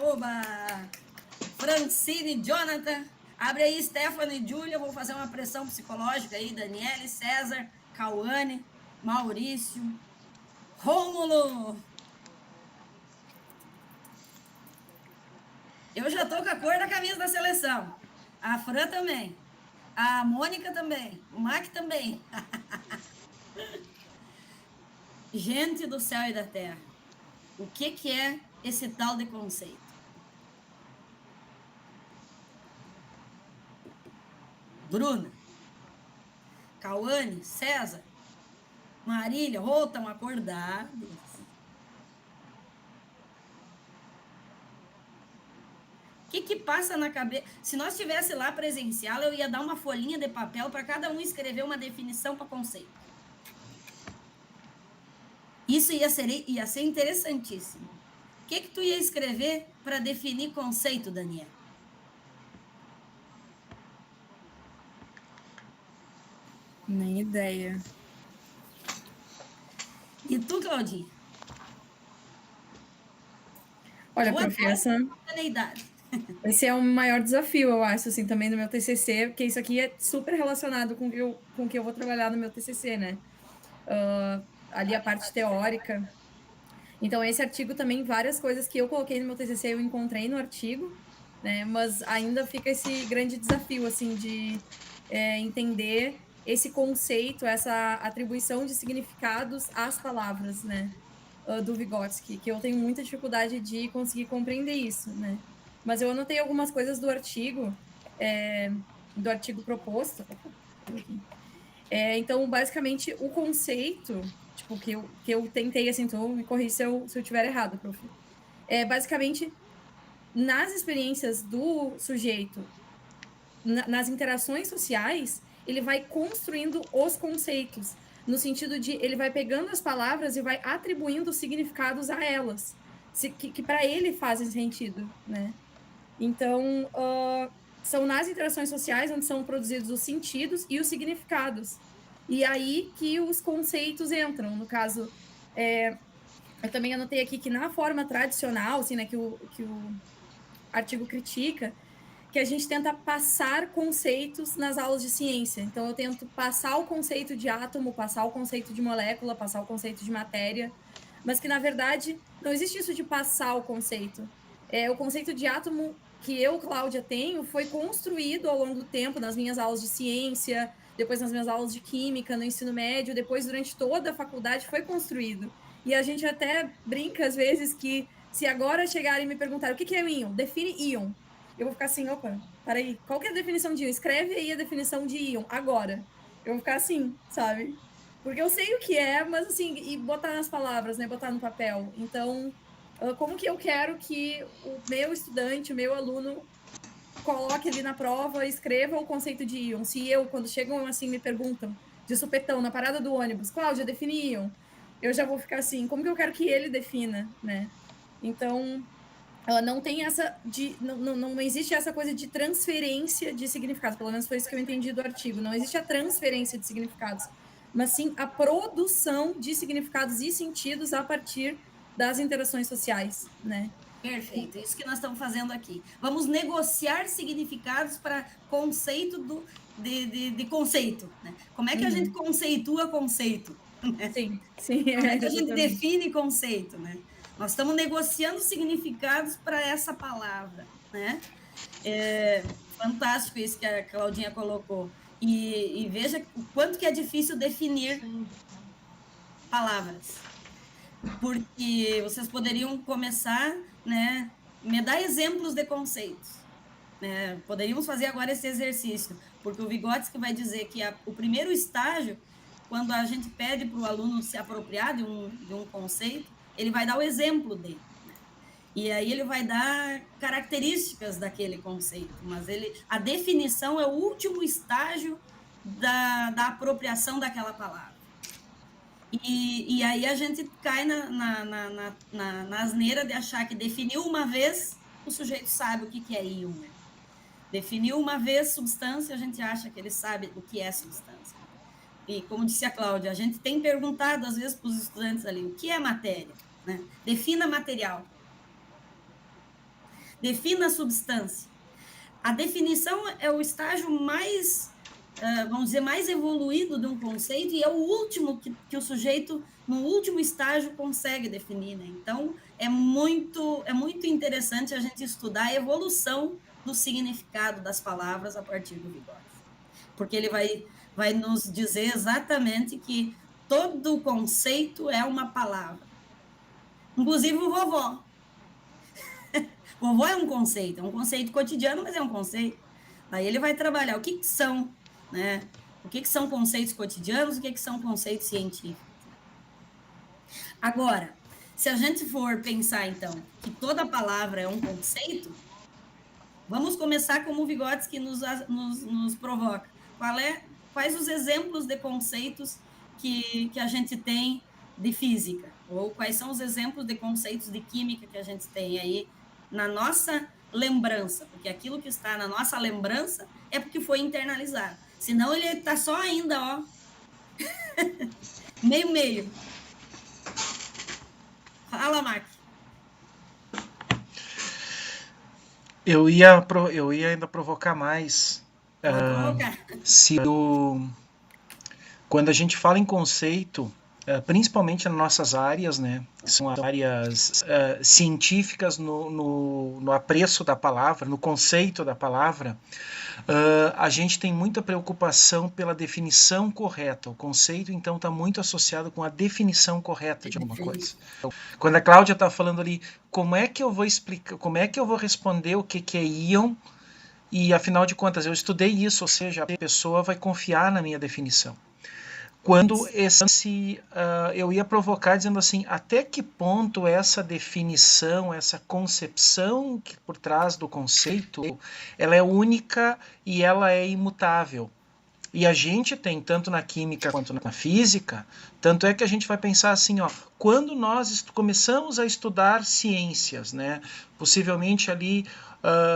Oba! Francine, Jonathan, abre aí, Stephanie, Júlia, vou fazer uma pressão psicológica aí, Daniele, César, Cauane, Maurício, Rômulo. Eu já tô com a cor da camisa da seleção. A Fran também. A Mônica também. O Mac também. Gente do céu e da terra. o que é esse tal de conceito. Bruna, Cauane, César, Marília, Rô, estão acordados. O que passa na cabeça? Se nós estivesse lá presencial, eu ia dar uma folhinha de papel para cada um escrever uma definição para conceito. Isso ia ser interessantíssimo. O que tu ia escrever para definir conceito, Daniel? Nem ideia. E tu, Claudinha? Olha, professora, esse é o maior desafio, eu acho, assim, também no meu TCC, porque isso aqui é super relacionado com o que eu vou trabalhar no meu TCC, né? Ali a parte teórica. Então, esse artigo também, várias coisas que eu coloquei no meu TCC, eu encontrei no artigo, né? Mas ainda fica esse grande desafio, assim, de entender esse conceito, essa atribuição de significados às palavras, né? Do Vygotsky, que eu tenho muita dificuldade de conseguir compreender isso, né? Mas eu anotei algumas coisas do artigo proposto. Então, basicamente, o conceito, tipo, que eu tentei, assim, então me corrija se eu estiver errado, prof. Basicamente, nas experiências do sujeito, nas interações sociais, ele vai construindo os conceitos, no sentido de ele vai pegando as palavras e vai atribuindo significados a elas, que para ele fazem sentido, né? Então, são nas interações sociais onde são produzidos os sentidos e os significados. E aí que os conceitos entram. No caso, eu também anotei aqui que na forma tradicional, assim, né, que o artigo critica, que a gente tenta passar conceitos nas aulas de ciência. Então, eu tento passar o conceito de átomo, passar o conceito de molécula, passar o conceito de matéria, mas que, na verdade, não existe isso de passar o conceito. O conceito de átomo que eu, Cláudia, tenho foi construído ao longo do tempo nas minhas aulas de ciência, depois nas minhas aulas de química, no ensino médio, depois durante toda a faculdade foi construído. E a gente até brinca, às vezes, que se agora chegarem e me perguntarem o que é íon, define íon. Eu vou ficar assim, opa, peraí, qual que é a definição de íon? Escreve aí a definição de íon, agora. Eu vou ficar assim, sabe? Porque eu sei o que é, mas assim, e botar nas palavras, né? Botar no papel. Então, como que eu quero que o meu estudante, o meu aluno, coloque ali na prova, escreva o conceito de íon? Se eu, quando chegam assim, me perguntam, de supetão, na parada do ônibus, Cláudia, define íon. Eu já vou ficar assim, como que eu quero que ele defina, né? Então, ela não tem essa não existe essa coisa de transferência de significados, pelo menos foi isso que eu entendi do artigo. Não existe a transferência de significados, mas sim a produção de significados e sentidos a partir das interações sociais, né? Perfeito, é isso que nós estamos fazendo aqui. Vamos negociar significados para conceito de conceito, né? Como é que a gente conceitua conceito? Né? Sim. Como é que a gente define conceito, né? Nós estamos negociando significados para essa palavra, né? Fantástico isso que a Claudinha colocou. E veja o quanto que é difícil definir palavras. Porque vocês poderiam começar, né, me dar exemplos de conceitos. Né? Poderíamos fazer agora esse exercício, porque o Vygotsky vai dizer que o primeiro estágio, quando a gente pede para o aluno se apropriar de um conceito, ele vai dar o exemplo dele. Né? E aí ele vai dar características daquele conceito, mas a definição é o último estágio da apropriação daquela palavra. E aí a gente cai na asneira de achar que definiu uma vez, o sujeito sabe o que é íon. Né? Definiu uma vez substância, a gente acha que ele sabe o que é substância. E como disse a Cláudia, a gente tem perguntado às vezes para os estudantes ali, o que é matéria? Né? Defina material. Defina substância. A definição é o estágio mais... vamos dizer, mais evoluído de um conceito e é o último que o sujeito, no último estágio, consegue definir. Né? Então, é muito interessante a gente estudar a evolução do significado das palavras a partir do Vygotsky. Porque ele vai nos dizer exatamente que todo conceito é uma palavra. Inclusive o vovó. Vovó é um conceito cotidiano, mas é um conceito. Aí ele vai trabalhar o que são, né? O que são conceitos cotidianos, o que são conceitos científicos. Agora, se a gente for pensar, então, que toda palavra é um conceito, vamos começar como o Vygotsky nos provoca. Quais os exemplos de conceitos que a gente tem de física? Ou quais são os exemplos de conceitos de química que a gente tem aí na nossa lembrança? Porque aquilo que está na nossa lembrança é porque foi internalizado. Senão ele está só ainda, ó, meio. Fala, Mark. Eu ia ainda provocar mais. Pode provocar. Quando a gente fala em conceito, principalmente nas nossas áreas, né, que são áreas científicas no apreço da palavra, no conceito da palavra, a gente tem muita preocupação pela definição correta. O conceito, então, está muito associado com a definição correta de alguma coisa. Então, quando a Cláudia está falando ali, como é que eu vou explicar, como é que eu vou responder o que é íon, e afinal de contas eu estudei isso, ou seja, a pessoa vai confiar na minha definição. Quando eu ia provocar dizendo assim, até que ponto essa definição, essa concepção que por trás do conceito, ela é única e ela é imutável. E a gente tem, tanto na química quanto na física, tanto é que a gente vai pensar assim, ó, quando nós começamos a estudar ciências, né, possivelmente ali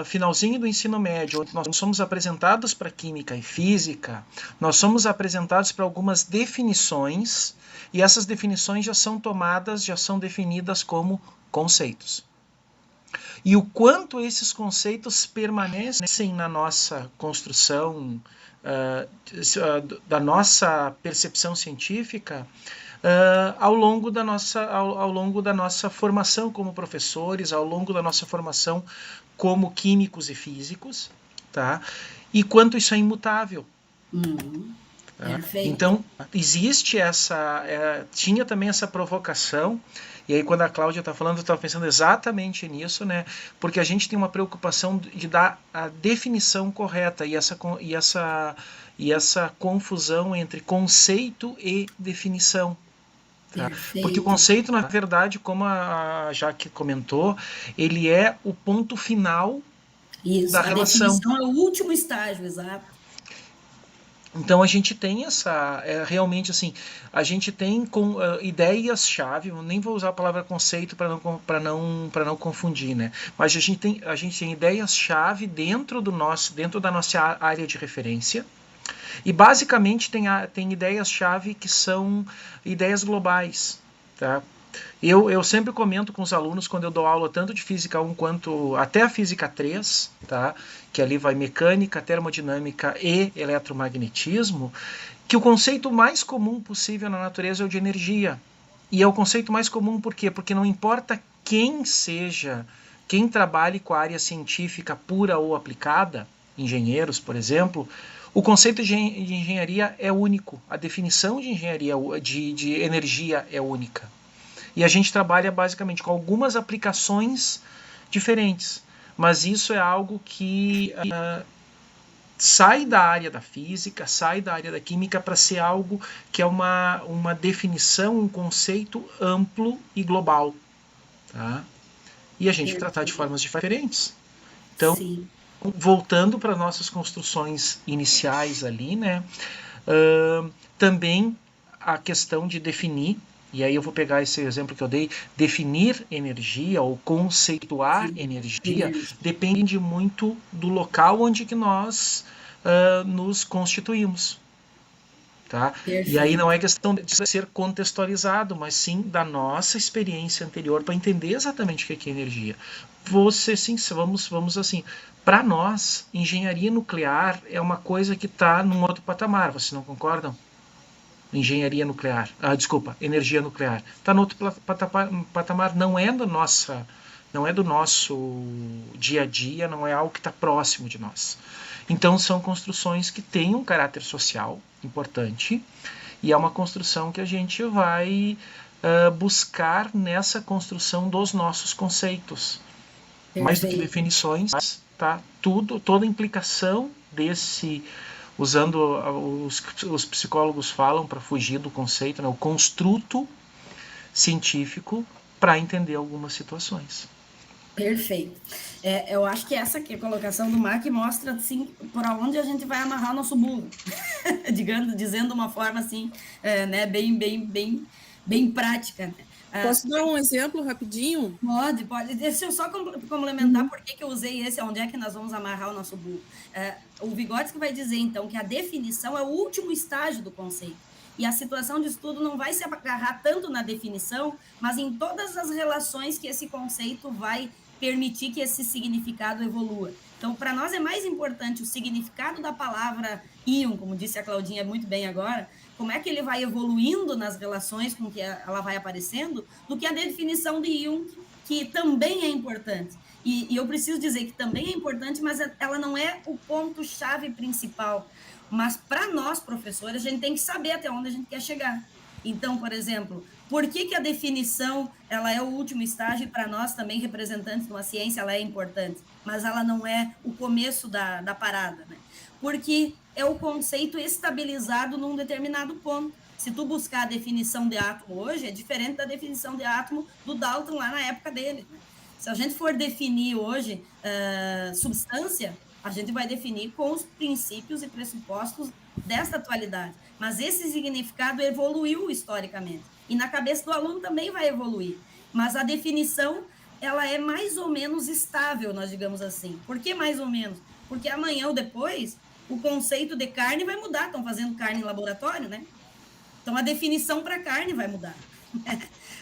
finalzinho do ensino médio, onde nós somos apresentados para química e física, nós somos apresentados para algumas definições, e essas definições já são tomadas, já são definidas como conceitos. E o quanto esses conceitos permanecem na nossa construção, da nossa percepção científica, ao longo da nossa formação como professores, ao longo da nossa formação como químicos e físicos, tá? E quanto isso é imutável. Tá? Então, existe tinha também essa provocação, e aí quando a Cláudia está falando, eu estava pensando exatamente nisso, né? Porque a gente tem uma preocupação de dar a definição correta, e essa confusão entre conceito e definição. Tá? Porque o conceito, na verdade, como a Jaque comentou, ele é o ponto final da relação. A definição é o último estágio, exato. Então a gente tem realmente assim, a gente tem ideias-chave, nem vou usar a palavra conceito para não confundir, né? Mas a gente tem ideias-chave dentro da nossa área de referência. E basicamente tem ideias-chave que são ideias globais, tá? Eu sempre comento com os alunos, quando eu dou aula tanto de física 1 quanto até a física 3, tá? Que ali vai mecânica, termodinâmica e eletromagnetismo, que o conceito mais comum possível na natureza é o de energia. E é o conceito mais comum por quê? Porque não importa quem trabalhe com a área científica pura ou aplicada, engenheiros, por exemplo, o conceito de engenharia é único, a definição de engenharia, de energia é única. E a gente trabalha basicamente com algumas aplicações diferentes, mas isso é algo que sai da área da física, sai da área da química para ser algo que é uma definição, um conceito amplo e global. Tá? E a gente tratar de formas diferentes. Então, sim, voltando para nossas construções iniciais ali, né? Também a questão de definir, e aí eu vou pegar esse exemplo que eu dei, definir energia ou conceituar energia, depende muito do local onde que nós nos constituímos. Tá? E aí não é questão de ser contextualizado, mas sim da nossa experiência anterior para entender exatamente o que é energia. Vamos assim, para nós, engenharia nuclear é uma coisa que está num outro patamar, vocês não concordam? Engenharia nuclear, energia nuclear, está no outro patamar, não é do nosso dia a dia, não é algo que está próximo de nós. Então são construções que têm um caráter social importante, e é uma construção que a gente vai buscar nessa construção dos nossos conceitos. Mais do que definições, tá? Toda a implicação desse, usando os psicólogos falam para fugir do conceito, né? O construto científico para entender algumas situações. Perfeito. Eu acho que essa aqui, a colocação do Mark mostra assim, por onde a gente vai amarrar o nosso burro, dizendo de uma forma assim, né, bem prática. Posso dar um exemplo rapidinho? Pode. Deixa eu só complementar por que eu usei esse, onde é que nós vamos amarrar o nosso burro. O Vygotsky vai dizer, então, que a definição é o último estágio do conceito. E a situação de estudo não vai se agarrar tanto na definição, mas em todas as relações que esse conceito vai permitir que esse significado evolua. Então, para nós é mais importante o significado da palavra íon, como disse a Claudinha muito bem agora, como é que ele vai evoluindo nas relações com que ela vai aparecendo, do que a definição de íon, que também é importante. E eu preciso dizer que também é importante, mas ela não é o ponto-chave principal. Mas para nós, professores, a gente tem que saber até onde a gente quer chegar. Então, por exemplo, por que a definição ela é o último estágio e para nós também, representantes de uma ciência, ela é importante, mas ela não é o começo da parada, né? Porque é o conceito estabilizado num determinado ponto. Se tu buscar a definição de átomo hoje, é diferente da definição de átomo do Dalton lá na época dele, né? Se a gente for definir hoje substância, a gente vai definir com os princípios e pressupostos desta atualidade. Mas esse significado evoluiu historicamente. E na cabeça do aluno também vai evoluir. Mas a definição, ela é mais ou menos estável, nós digamos assim. Por que mais ou menos? Porque amanhã ou depois, o conceito de carne vai mudar. Estão fazendo carne em laboratório, né? Então, a definição para carne vai mudar.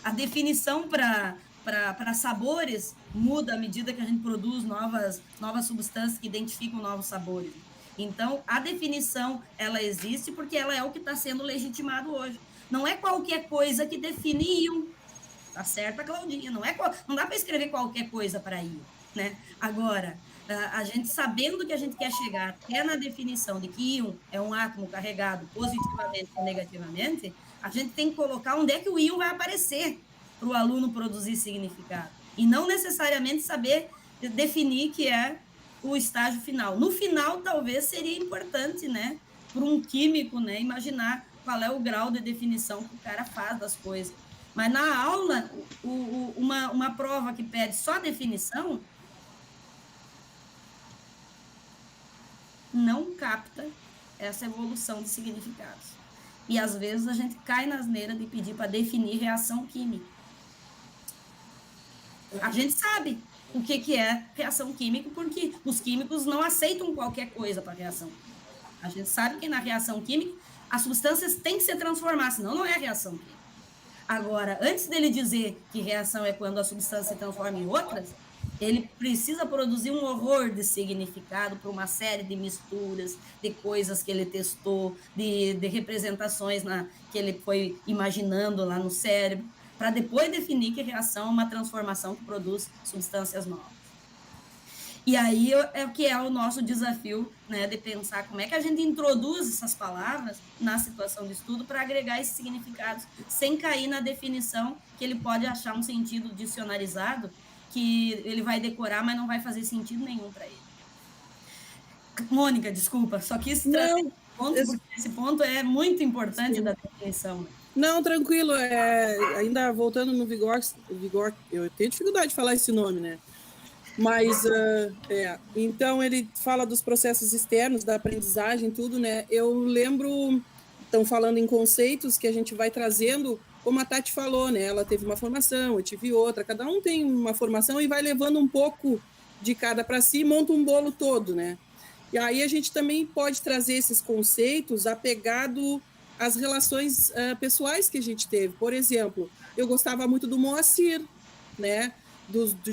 A definição para sabores muda à medida que a gente produz novas substâncias que identificam novos sabores. Então, a definição, ela existe porque ela é o que está sendo legitimado hoje. Não é qualquer coisa que define íon. Tá certo, a Claudinha? Não dá para escrever qualquer coisa para íon, né? Agora, a gente sabendo que a gente quer chegar até na definição de que íon é um átomo carregado positivamente ou negativamente, a gente tem que colocar onde é que o íon vai aparecer para o aluno produzir significado. E não necessariamente saber definir que é o estágio final. No final, talvez seria importante, né, para um químico, né, imaginar qual é o grau de definição que o cara faz das coisas. Mas na aula, uma prova que pede só definição não capta essa evolução de significados. E às vezes a gente cai na asneira de pedir para definir reação química. A gente sabe o que é reação química, porque os químicos não aceitam qualquer coisa para reação. A gente sabe que na reação química as substâncias têm que se transformar, senão não é reação química. Agora, antes dele dizer que reação é quando a substância se transforma em outras, ele precisa produzir um horror de significado para uma série de misturas, de coisas que ele testou, de representações que ele foi imaginando lá no cérebro, para depois definir que reação é uma transformação que produz substâncias novas. E aí é o que é o nosso desafio, né, de pensar como é que a gente introduz essas palavras na situação de estudo para agregar esses significados, sem cair na definição que ele pode achar um sentido dicionarizado, que ele vai decorar, mas não vai fazer sentido nenhum para ele. Mônica, desculpa, só quis trazer esse ponto, porque esse ponto é muito importante. Sim. Da definição. Não, tranquilo, ainda voltando no Vygotsky, eu tenho dificuldade de falar esse nome, né? Mas, então ele fala dos processos externos, da aprendizagem, tudo, né? Eu lembro, estão falando em conceitos que a gente vai trazendo, como a Tati falou, né? Ela teve uma formação, eu tive outra, cada um tem uma formação e vai levando um pouco de cada para si e monta um bolo todo, né? E aí a gente também pode trazer esses conceitos apegado às relações pessoais que a gente teve. Por exemplo, eu gostava muito do Moacir, né?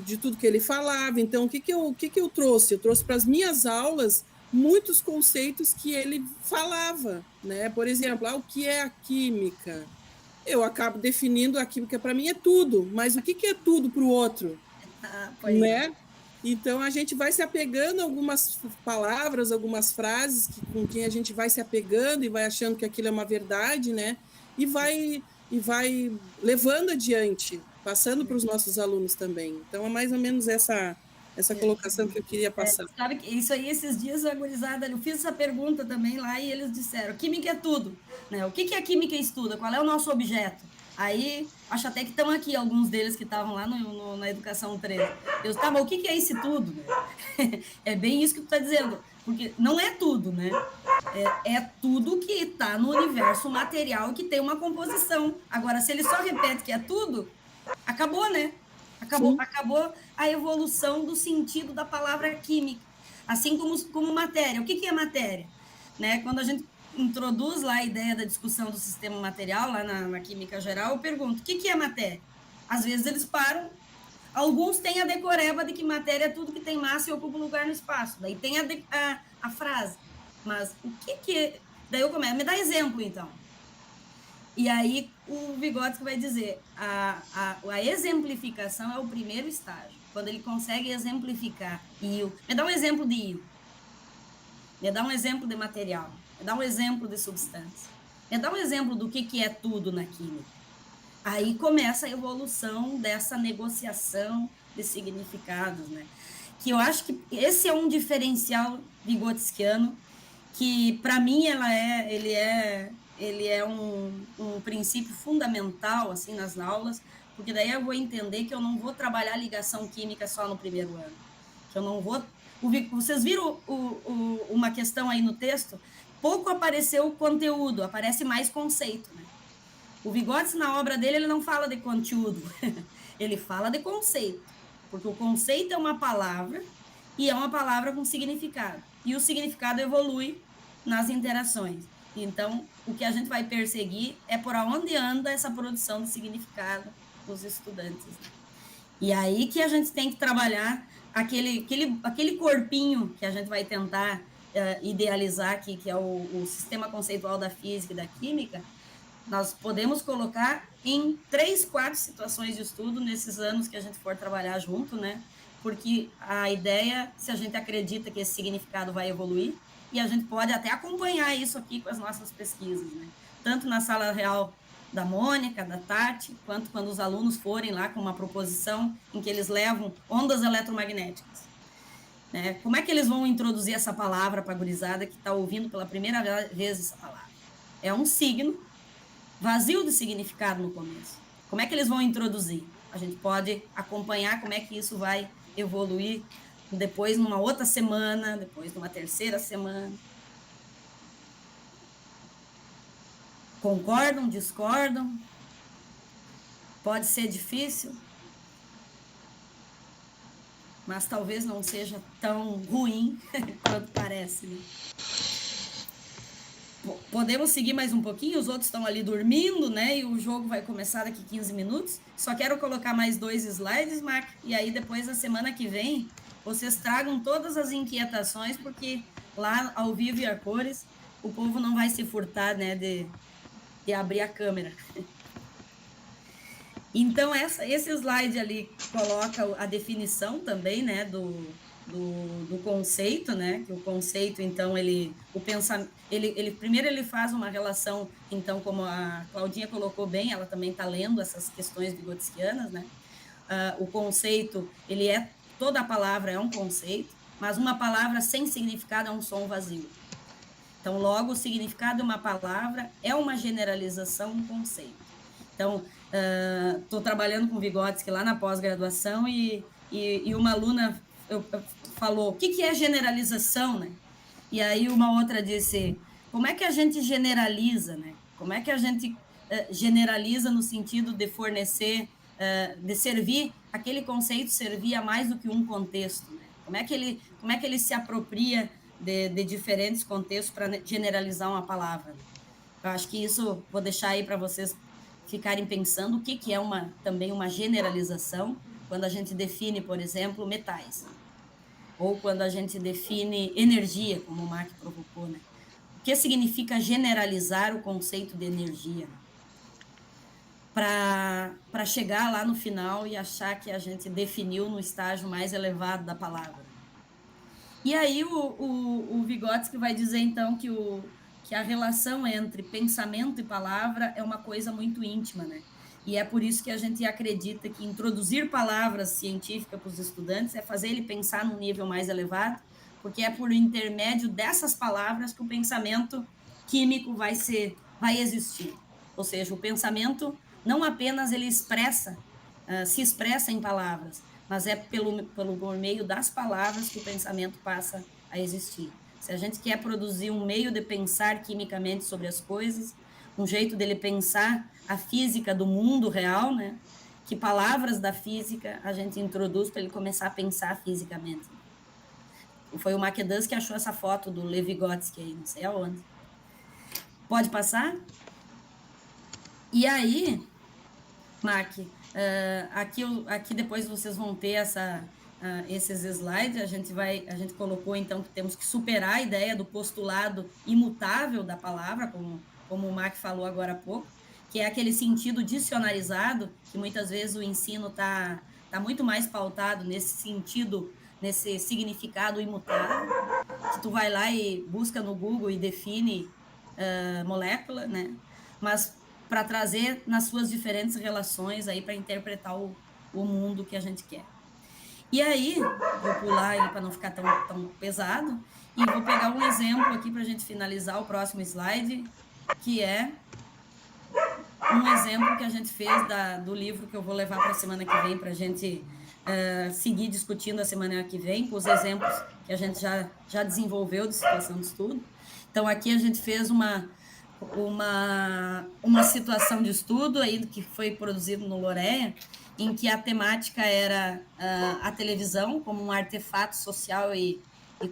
De tudo que ele falava. Então, o que eu trouxe? Eu trouxe para as minhas aulas muitos conceitos que ele falava, né? Por exemplo, o que é a química? Eu acabo definindo a química para mim é tudo, mas o que é tudo para o outro? Né? Então, a gente vai se apegando a algumas palavras, algumas frases com quem a gente vai se apegando e vai achando que aquilo é uma verdade, né? E vai e vai levando adiante, passando para os nossos alunos também. Então, é mais ou menos essa colocação que eu queria passar. Sabe que isso aí, esses dias, a gurizada, eu fiz essa pergunta também lá e eles disseram, química é tudo, né? O que a química estuda? Qual é o nosso objeto? Aí, acho até que estão aqui alguns deles que estavam lá na Educação 3. Eu tá, mas o que é esse tudo? É bem isso que tu está dizendo, porque não é tudo, né? É tudo que está no universo material que tem uma composição. Agora, se ele só repete que é tudo, acabou, né? Acabou a evolução do sentido da palavra química. Assim como matéria. O que é matéria? Né? Quando a gente introduz lá a ideia da discussão do sistema material, lá na química geral, eu pergunto, o que é matéria? Às vezes eles param, alguns têm a decoreba de que matéria é tudo que tem massa e ocupa um lugar no espaço. Daí tem a frase. Mas o que é... Daí eu começo, me dá exemplo, então. E aí o Vygotsky vai dizer, a exemplificação é o primeiro estágio. Quando ele consegue exemplificar íon. Me dá um exemplo de íon. Me dá um exemplo de material. Me dá um exemplo de substância. Me dá um exemplo do que é tudo na química. Aí começa a evolução dessa negociação de significados, né? Que eu acho que esse é um diferencial vygotskiano, que para mim ele é um princípio fundamental assim nas aulas, porque daí eu vou entender que eu não vou trabalhar ligação química só no primeiro ano, que eu não vou... Vocês viram uma questão aí no texto? Pouco apareceu o conteúdo, aparece mais conceito, né? O Vygotsky, na obra dele, ele não fala de conteúdo, ele fala de conceito, porque o conceito é uma palavra e é uma palavra com significado, e o significado evolui nas interações. Então, o que a gente vai perseguir é por onde anda essa produção de significado dos estudantes. E aí que a gente tem que trabalhar aquele corpinho que a gente vai tentar idealizar aqui, que é o sistema conceitual da física e da química. Nós podemos colocar em 3, 4 situações de estudo nesses anos que a gente for trabalhar junto, né? Porque a ideia, se a gente acredita que esse significado vai evoluir, e a gente pode até acompanhar isso aqui com as nossas pesquisas, né? Tanto na sala real da Mônica, da Tati, quanto quando os alunos forem lá com uma proposição em que eles levam ondas eletromagnéticas. Né? Como é que eles vão introduzir essa palavra para a gurizada que está ouvindo pela primeira vez essa palavra? É um signo vazio de significado no começo. Como é que eles vão introduzir? A gente pode acompanhar como é que isso vai evoluir depois numa outra semana, depois numa terceira semana. Concordam, discordam? Pode ser difícil, mas talvez não seja tão ruim quanto parece, né? Podemos seguir mais um pouquinho, os outros estão ali dormindo, né? E o jogo vai começar daqui 15 minutos. Só quero colocar mais 2 slides, Mark, e aí depois, na semana que vem, vocês tragam todas as inquietações, porque lá, ao vivo e a cores, o povo não vai se furtar, né, de abrir a câmera. Então, esse slide ali coloca a definição também, né, do conceito, né, que o conceito, então, primeiro ele faz uma relação, então, como a Claudinha colocou bem, ela também está lendo essas questões vygotskianas, né, o conceito, toda a palavra é um conceito, mas uma palavra sem significado é um som vazio. Então, logo, o significado de uma palavra é uma generalização, um conceito. Então, estou trabalhando com o Vygotsky lá na pós-graduação e uma aluna falou, o que é generalização, né? E aí uma outra disse, como é que a gente generaliza, né? Como é que a gente generaliza no sentido de fornecer, de servir, aquele conceito servir a mais do que um contexto, né? Como é que ele se apropria de diferentes contextos para generalizar uma palavra? Eu acho que isso, vou deixar aí para vocês ficarem pensando o que é também uma generalização, quando a gente define, por exemplo, metais, ou quando a gente define energia, como o Mark provocou, né? O que significa generalizar o conceito de energia? Para chegar lá no final e achar que a gente definiu no estágio mais elevado da palavra. E aí o Vygotsky vai dizer, então, que que a relação entre pensamento e palavra é uma coisa muito íntima, né? E é por isso que a gente acredita que introduzir palavras científicas para os estudantes é fazer ele pensar num nível mais elevado, porque é por intermédio dessas palavras que o pensamento químico vai existir. Ou seja, o pensamento não apenas ele se expressa em palavras, mas é por meio das palavras que o pensamento passa a existir. Se a gente quer produzir um meio de pensar quimicamente sobre as coisas, um jeito dele pensar a física do mundo real, né? Que palavras da física a gente introduz para ele começar a pensar fisicamente. Foi o Macedans que achou essa foto do Lev Vygotsky aí, não sei aonde. Pode passar? E aí, Mac, aqui depois vocês vão ter esses slides. A gente colocou então que temos que superar a ideia do postulado imutável da palavra, como o Mac falou agora há pouco, que é aquele sentido dicionarizado, que muitas vezes o ensino está muito mais pautado nesse sentido, nesse significado imutável, que tu vai lá e busca no Google e define molécula, né? Mas para trazer nas suas diferentes relações aí para interpretar o mundo que a gente quer. E aí, vou pular aí para não ficar tão pesado, e vou pegar um exemplo aqui para a gente finalizar o próximo slide, que é um exemplo que a gente fez do livro que eu vou levar para a semana que vem, para a gente seguir discutindo a semana que vem, com os exemplos que a gente já desenvolveu de situação de estudo. Então, aqui a gente fez uma situação de estudo aí que foi produzido no Lorea, em que a temática era a televisão como um artefato social e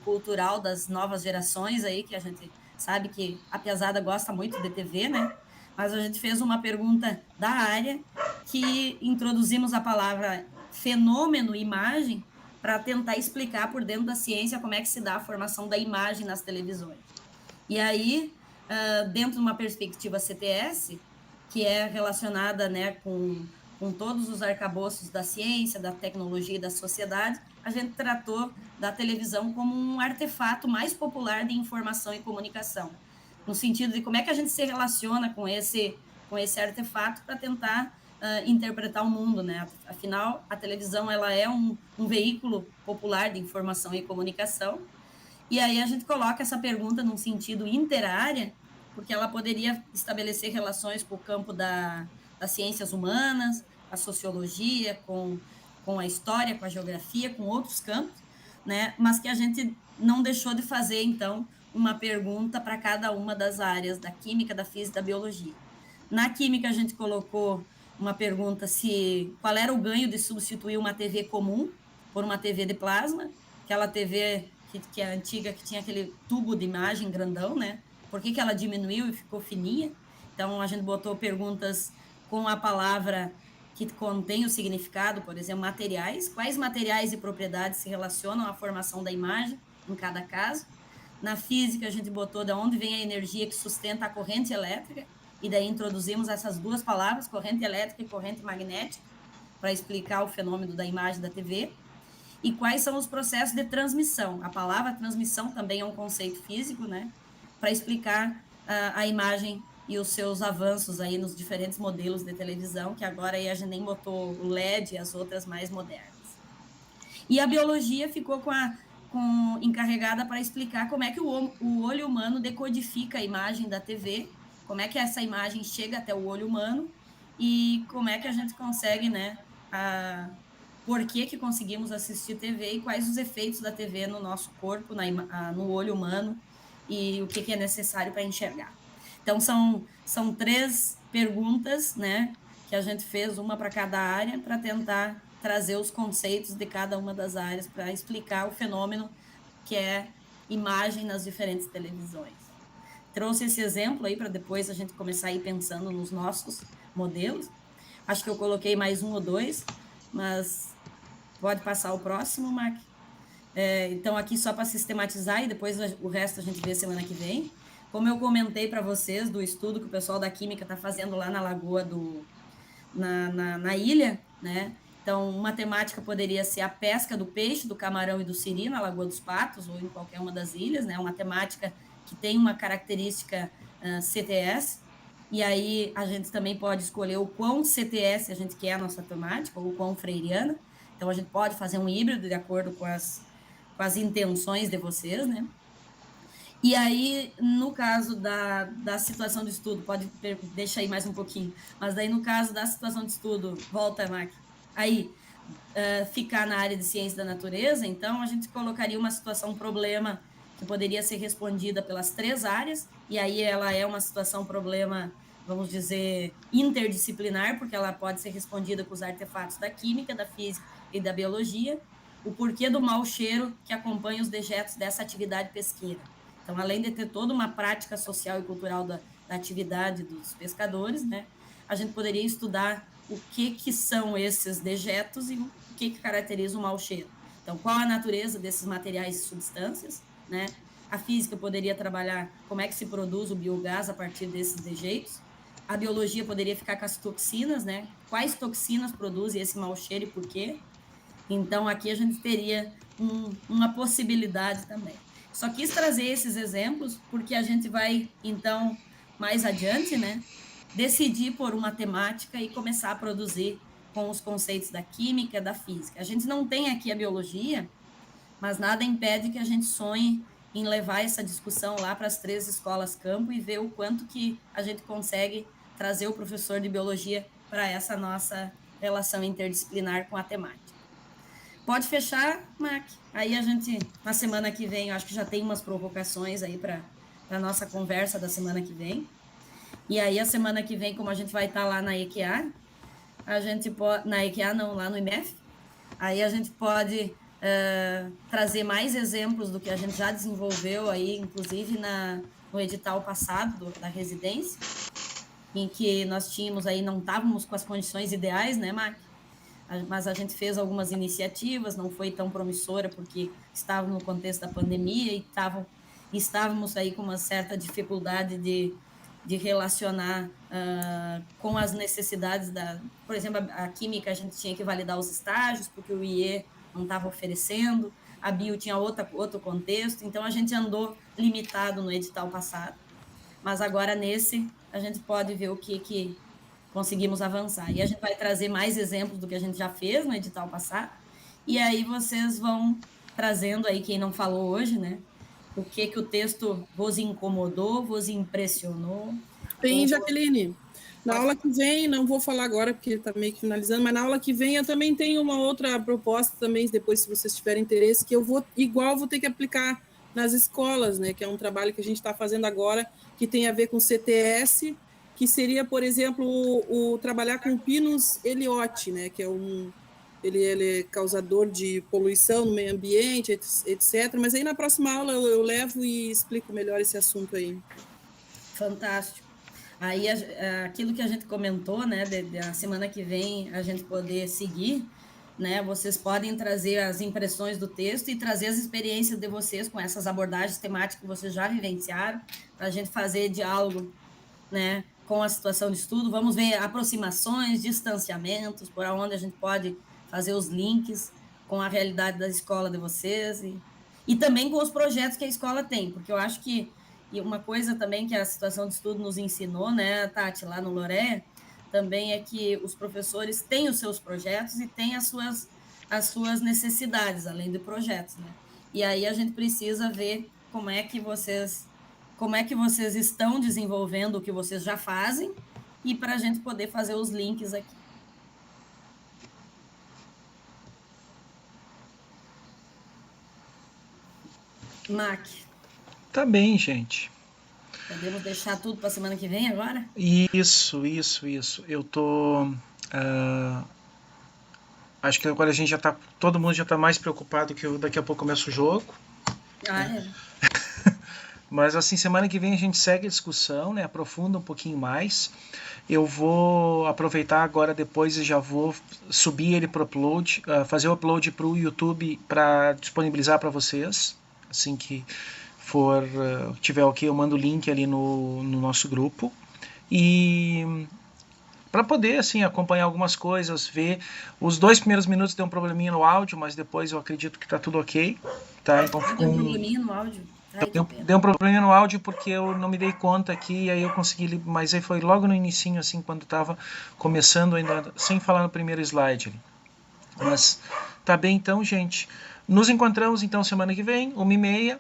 cultural das novas gerações aí, que a gente sabe que a piazada gosta muito de TV, né? Mas a gente fez uma pergunta da área que introduzimos a palavra fenômeno imagem para tentar explicar por dentro da ciência como é que se dá a formação da imagem nas televisões. E aí, dentro de uma perspectiva CTS, que é relacionada, né, com todos os arcabouços da ciência, da tecnologia e da sociedade, a gente tratou da televisão como um artefato mais popular de informação e comunicação, no sentido de como é que a gente se relaciona com esse artefato para tentar interpretar o mundo, né? Afinal, a televisão ela é um veículo popular de informação e comunicação, e aí a gente coloca essa pergunta num sentido interárea, porque ela poderia estabelecer relações com o campo das ciências humanas, a sociologia, com a história, com a geografia, com outros campos, né? Mas que a gente não deixou de fazer, então, uma pergunta para cada uma das áreas da química, da física e da biologia. Na química, a gente colocou uma pergunta qual era o ganho de substituir uma TV comum por uma TV de plasma, aquela TV que é antiga, que tinha aquele tubo de imagem grandão, né? Por que ela diminuiu e ficou fininha? Então, a gente botou perguntas com a palavra que contém o significado, por exemplo, materiais. Quais materiais e propriedades se relacionam à formação da imagem em cada caso? Na física, a gente botou de onde vem a energia que sustenta a corrente elétrica, e daí introduzimos essas duas palavras, corrente elétrica e corrente magnética, para explicar o fenômeno da imagem da TV. E quais são os processos de transmissão? A palavra transmissão também é um conceito físico, né? Para explicar a imagem e os seus avanços aí nos diferentes modelos de televisão, que agora aí a gente nem botou o LED e as outras mais modernas. E a biologia ficou encarregada para explicar como é que o olho humano decodifica a imagem da TV, como é que essa imagem chega até o olho humano e como é que a gente consegue, né, por que conseguimos assistir TV e quais os efeitos da TV no nosso corpo, no olho humano, e o que é necessário para enxergar. Então, são 3 perguntas, né, que a gente fez, uma para cada área, para tentar trazer os conceitos de cada uma das áreas para explicar o fenômeno que é imagem nas diferentes televisões. Trouxe esse exemplo aí para depois a gente começar a ir pensando nos nossos modelos. Acho que eu coloquei mais 1 ou 2, mas pode passar o próximo, Mac. Então, aqui só para sistematizar e depois o resto a gente vê semana que vem. Como eu comentei para vocês do estudo que o pessoal da Química está fazendo lá na lagoa na ilha, né? Então, uma temática poderia ser a pesca do peixe, do camarão e do siri na Lagoa dos Patos ou em qualquer uma das ilhas, né? Uma temática que tem uma característica CTS, e aí a gente também pode escolher o quão CTS a gente quer a nossa temática, ou o quão freiriana. Então, a gente pode fazer um híbrido de acordo com as intenções de vocês, né? E aí, no caso da situação de estudo, deixa aí mais um pouquinho, mas daí no caso da situação de estudo, volta, Mac, aí, ficar na área de ciência da natureza, então a gente colocaria uma situação problema que poderia ser respondida pelas 3 áreas, e aí ela é uma situação problema, vamos dizer, interdisciplinar, porque ela pode ser respondida com os artefatos da química, da física e da biologia, o porquê do mau cheiro que acompanha os dejetos dessa atividade pesqueira. Então, além de ter toda uma prática social e cultural da atividade dos pescadores, né, a gente poderia estudar o que são esses dejetos e o que caracteriza o mau cheiro. Então, qual a natureza desses materiais e substâncias, né? A física poderia trabalhar como é que se produz o biogás a partir desses dejeitos. A biologia poderia ficar com as toxinas, né? Quais toxinas produzem esse mau cheiro e por quê? Então, aqui a gente teria uma possibilidade também. Só quis trazer esses exemplos porque a gente vai, então, mais adiante, né, decidir por uma temática e começar a produzir com os conceitos da química, da física. A gente não tem aqui a biologia, mas nada impede que a gente sonhe em levar essa discussão lá para as 3 escolas campo e ver o quanto que a gente consegue trazer o professor de biologia para essa nossa relação interdisciplinar com a temática. Pode fechar, Mac. Aí a gente, na semana que vem, eu acho que já tem umas provocações aí para a nossa conversa da semana que vem. E aí, a semana que vem, como a gente vai estar lá na EQA, a gente pode... Na EQA não, lá no IMEF. Aí a gente pode trazer mais exemplos do que a gente já desenvolveu aí, inclusive no edital passado da residência, em que nós tínhamos aí, não estávamos com as condições ideais, né, Mac? Mas a gente fez algumas iniciativas, não foi tão promissora, porque estava no contexto da pandemia e estávamos aí com uma certa dificuldade de relacionar com as necessidades por exemplo, a química a gente tinha que validar os estágios, porque o IE não estava oferecendo, a bio tinha outro contexto, então a gente andou limitado no edital passado. Mas agora nesse, a gente pode ver o que conseguimos avançar. E a gente vai trazer mais exemplos do que a gente já fez no edital passado, e aí vocês vão trazendo aí, quem não falou hoje, né? O que o texto vos incomodou, vos impressionou. Bem, Jaqueline, na aula que vem, não vou falar agora porque está meio que finalizando, mas na aula que vem eu também tenho uma outra proposta também, depois se vocês tiverem interesse, que eu vou ter que aplicar nas escolas, né? Que é um trabalho que a gente está fazendo agora, que tem a ver com CTS, que seria, por exemplo, o trabalhar com Pinus ellioti, né? Que é ele é causador de poluição no meio ambiente, etc. Mas aí na próxima aula eu levo e explico melhor esse assunto aí. Fantástico. Aí aquilo que a gente comentou, né, da semana que vem a gente poder seguir, né, vocês podem trazer as impressões do texto e trazer as experiências de vocês com essas abordagens temáticas que vocês já vivenciaram, para a gente fazer diálogo, né, com a situação de estudo. Vamos ver aproximações, distanciamentos, por onde a gente pode fazer os links com a realidade da escola de vocês e também com os projetos que a escola tem, porque eu acho que e uma coisa também que a situação de estudo nos ensinou, né, Tati, lá no Loré, também é que os professores têm os seus projetos e têm as suas necessidades, além de projetos, né? E aí a gente precisa ver como é que vocês estão desenvolvendo o que vocês já fazem e para a gente poder fazer os links aqui. Mac. Tá bem, gente. Podemos deixar tudo para a semana que vem agora? Isso. Eu tô... acho que agora a gente já tá... Todo mundo já tá mais preocupado que daqui a pouco começa o jogo. Mas assim, semana que vem a gente segue a discussão, né? Aprofunda um pouquinho mais. Eu vou aproveitar agora depois e já vou subir ele para o upload, fazer o upload para o YouTube para disponibilizar para vocês. Assim que tiver ok, eu mando o link ali no nosso grupo. E para poder assim acompanhar algumas coisas, ver. Os 2 primeiros minutos deu um probleminha no áudio, mas depois eu acredito que tá tudo ok. Tá? Então deu um probleminha no áudio? Ai, que pena. Deu um problema no áudio porque eu não me dei conta aqui, e aí eu consegui, mas aí foi logo no inicinho, assim, quando estava começando ainda, sem falar no primeiro slide ali. Mas tá bem então, gente. Nos encontramos então semana que vem, 13h30,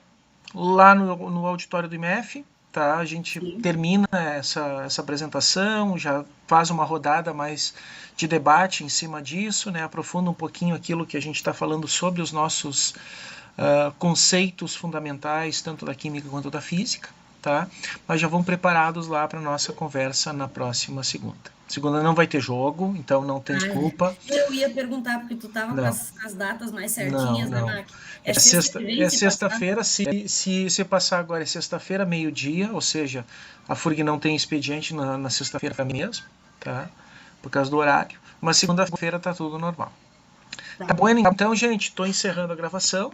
lá no auditório do IMF, tá? A gente termina essa apresentação, já faz uma rodada mais de debate em cima disso, né? Aprofunda um pouquinho aquilo que a gente está falando sobre os nossos conceitos fundamentais, tanto da química quanto da física, tá? Mas já vão preparados lá para a nossa conversa na próxima segunda. Segunda não vai ter jogo, então não tem desculpa. Eu ia perguntar, porque tu estava com as datas mais certinhas, não. né, Mac? É sexta-feira, se passar agora é sexta-feira, meio-dia, ou seja, a FURG não tem expediente na sexta-feira mesmo, tá? Por causa do horário. Mas segunda-feira tá tudo normal. Tá bom, então, gente, estou encerrando a gravação.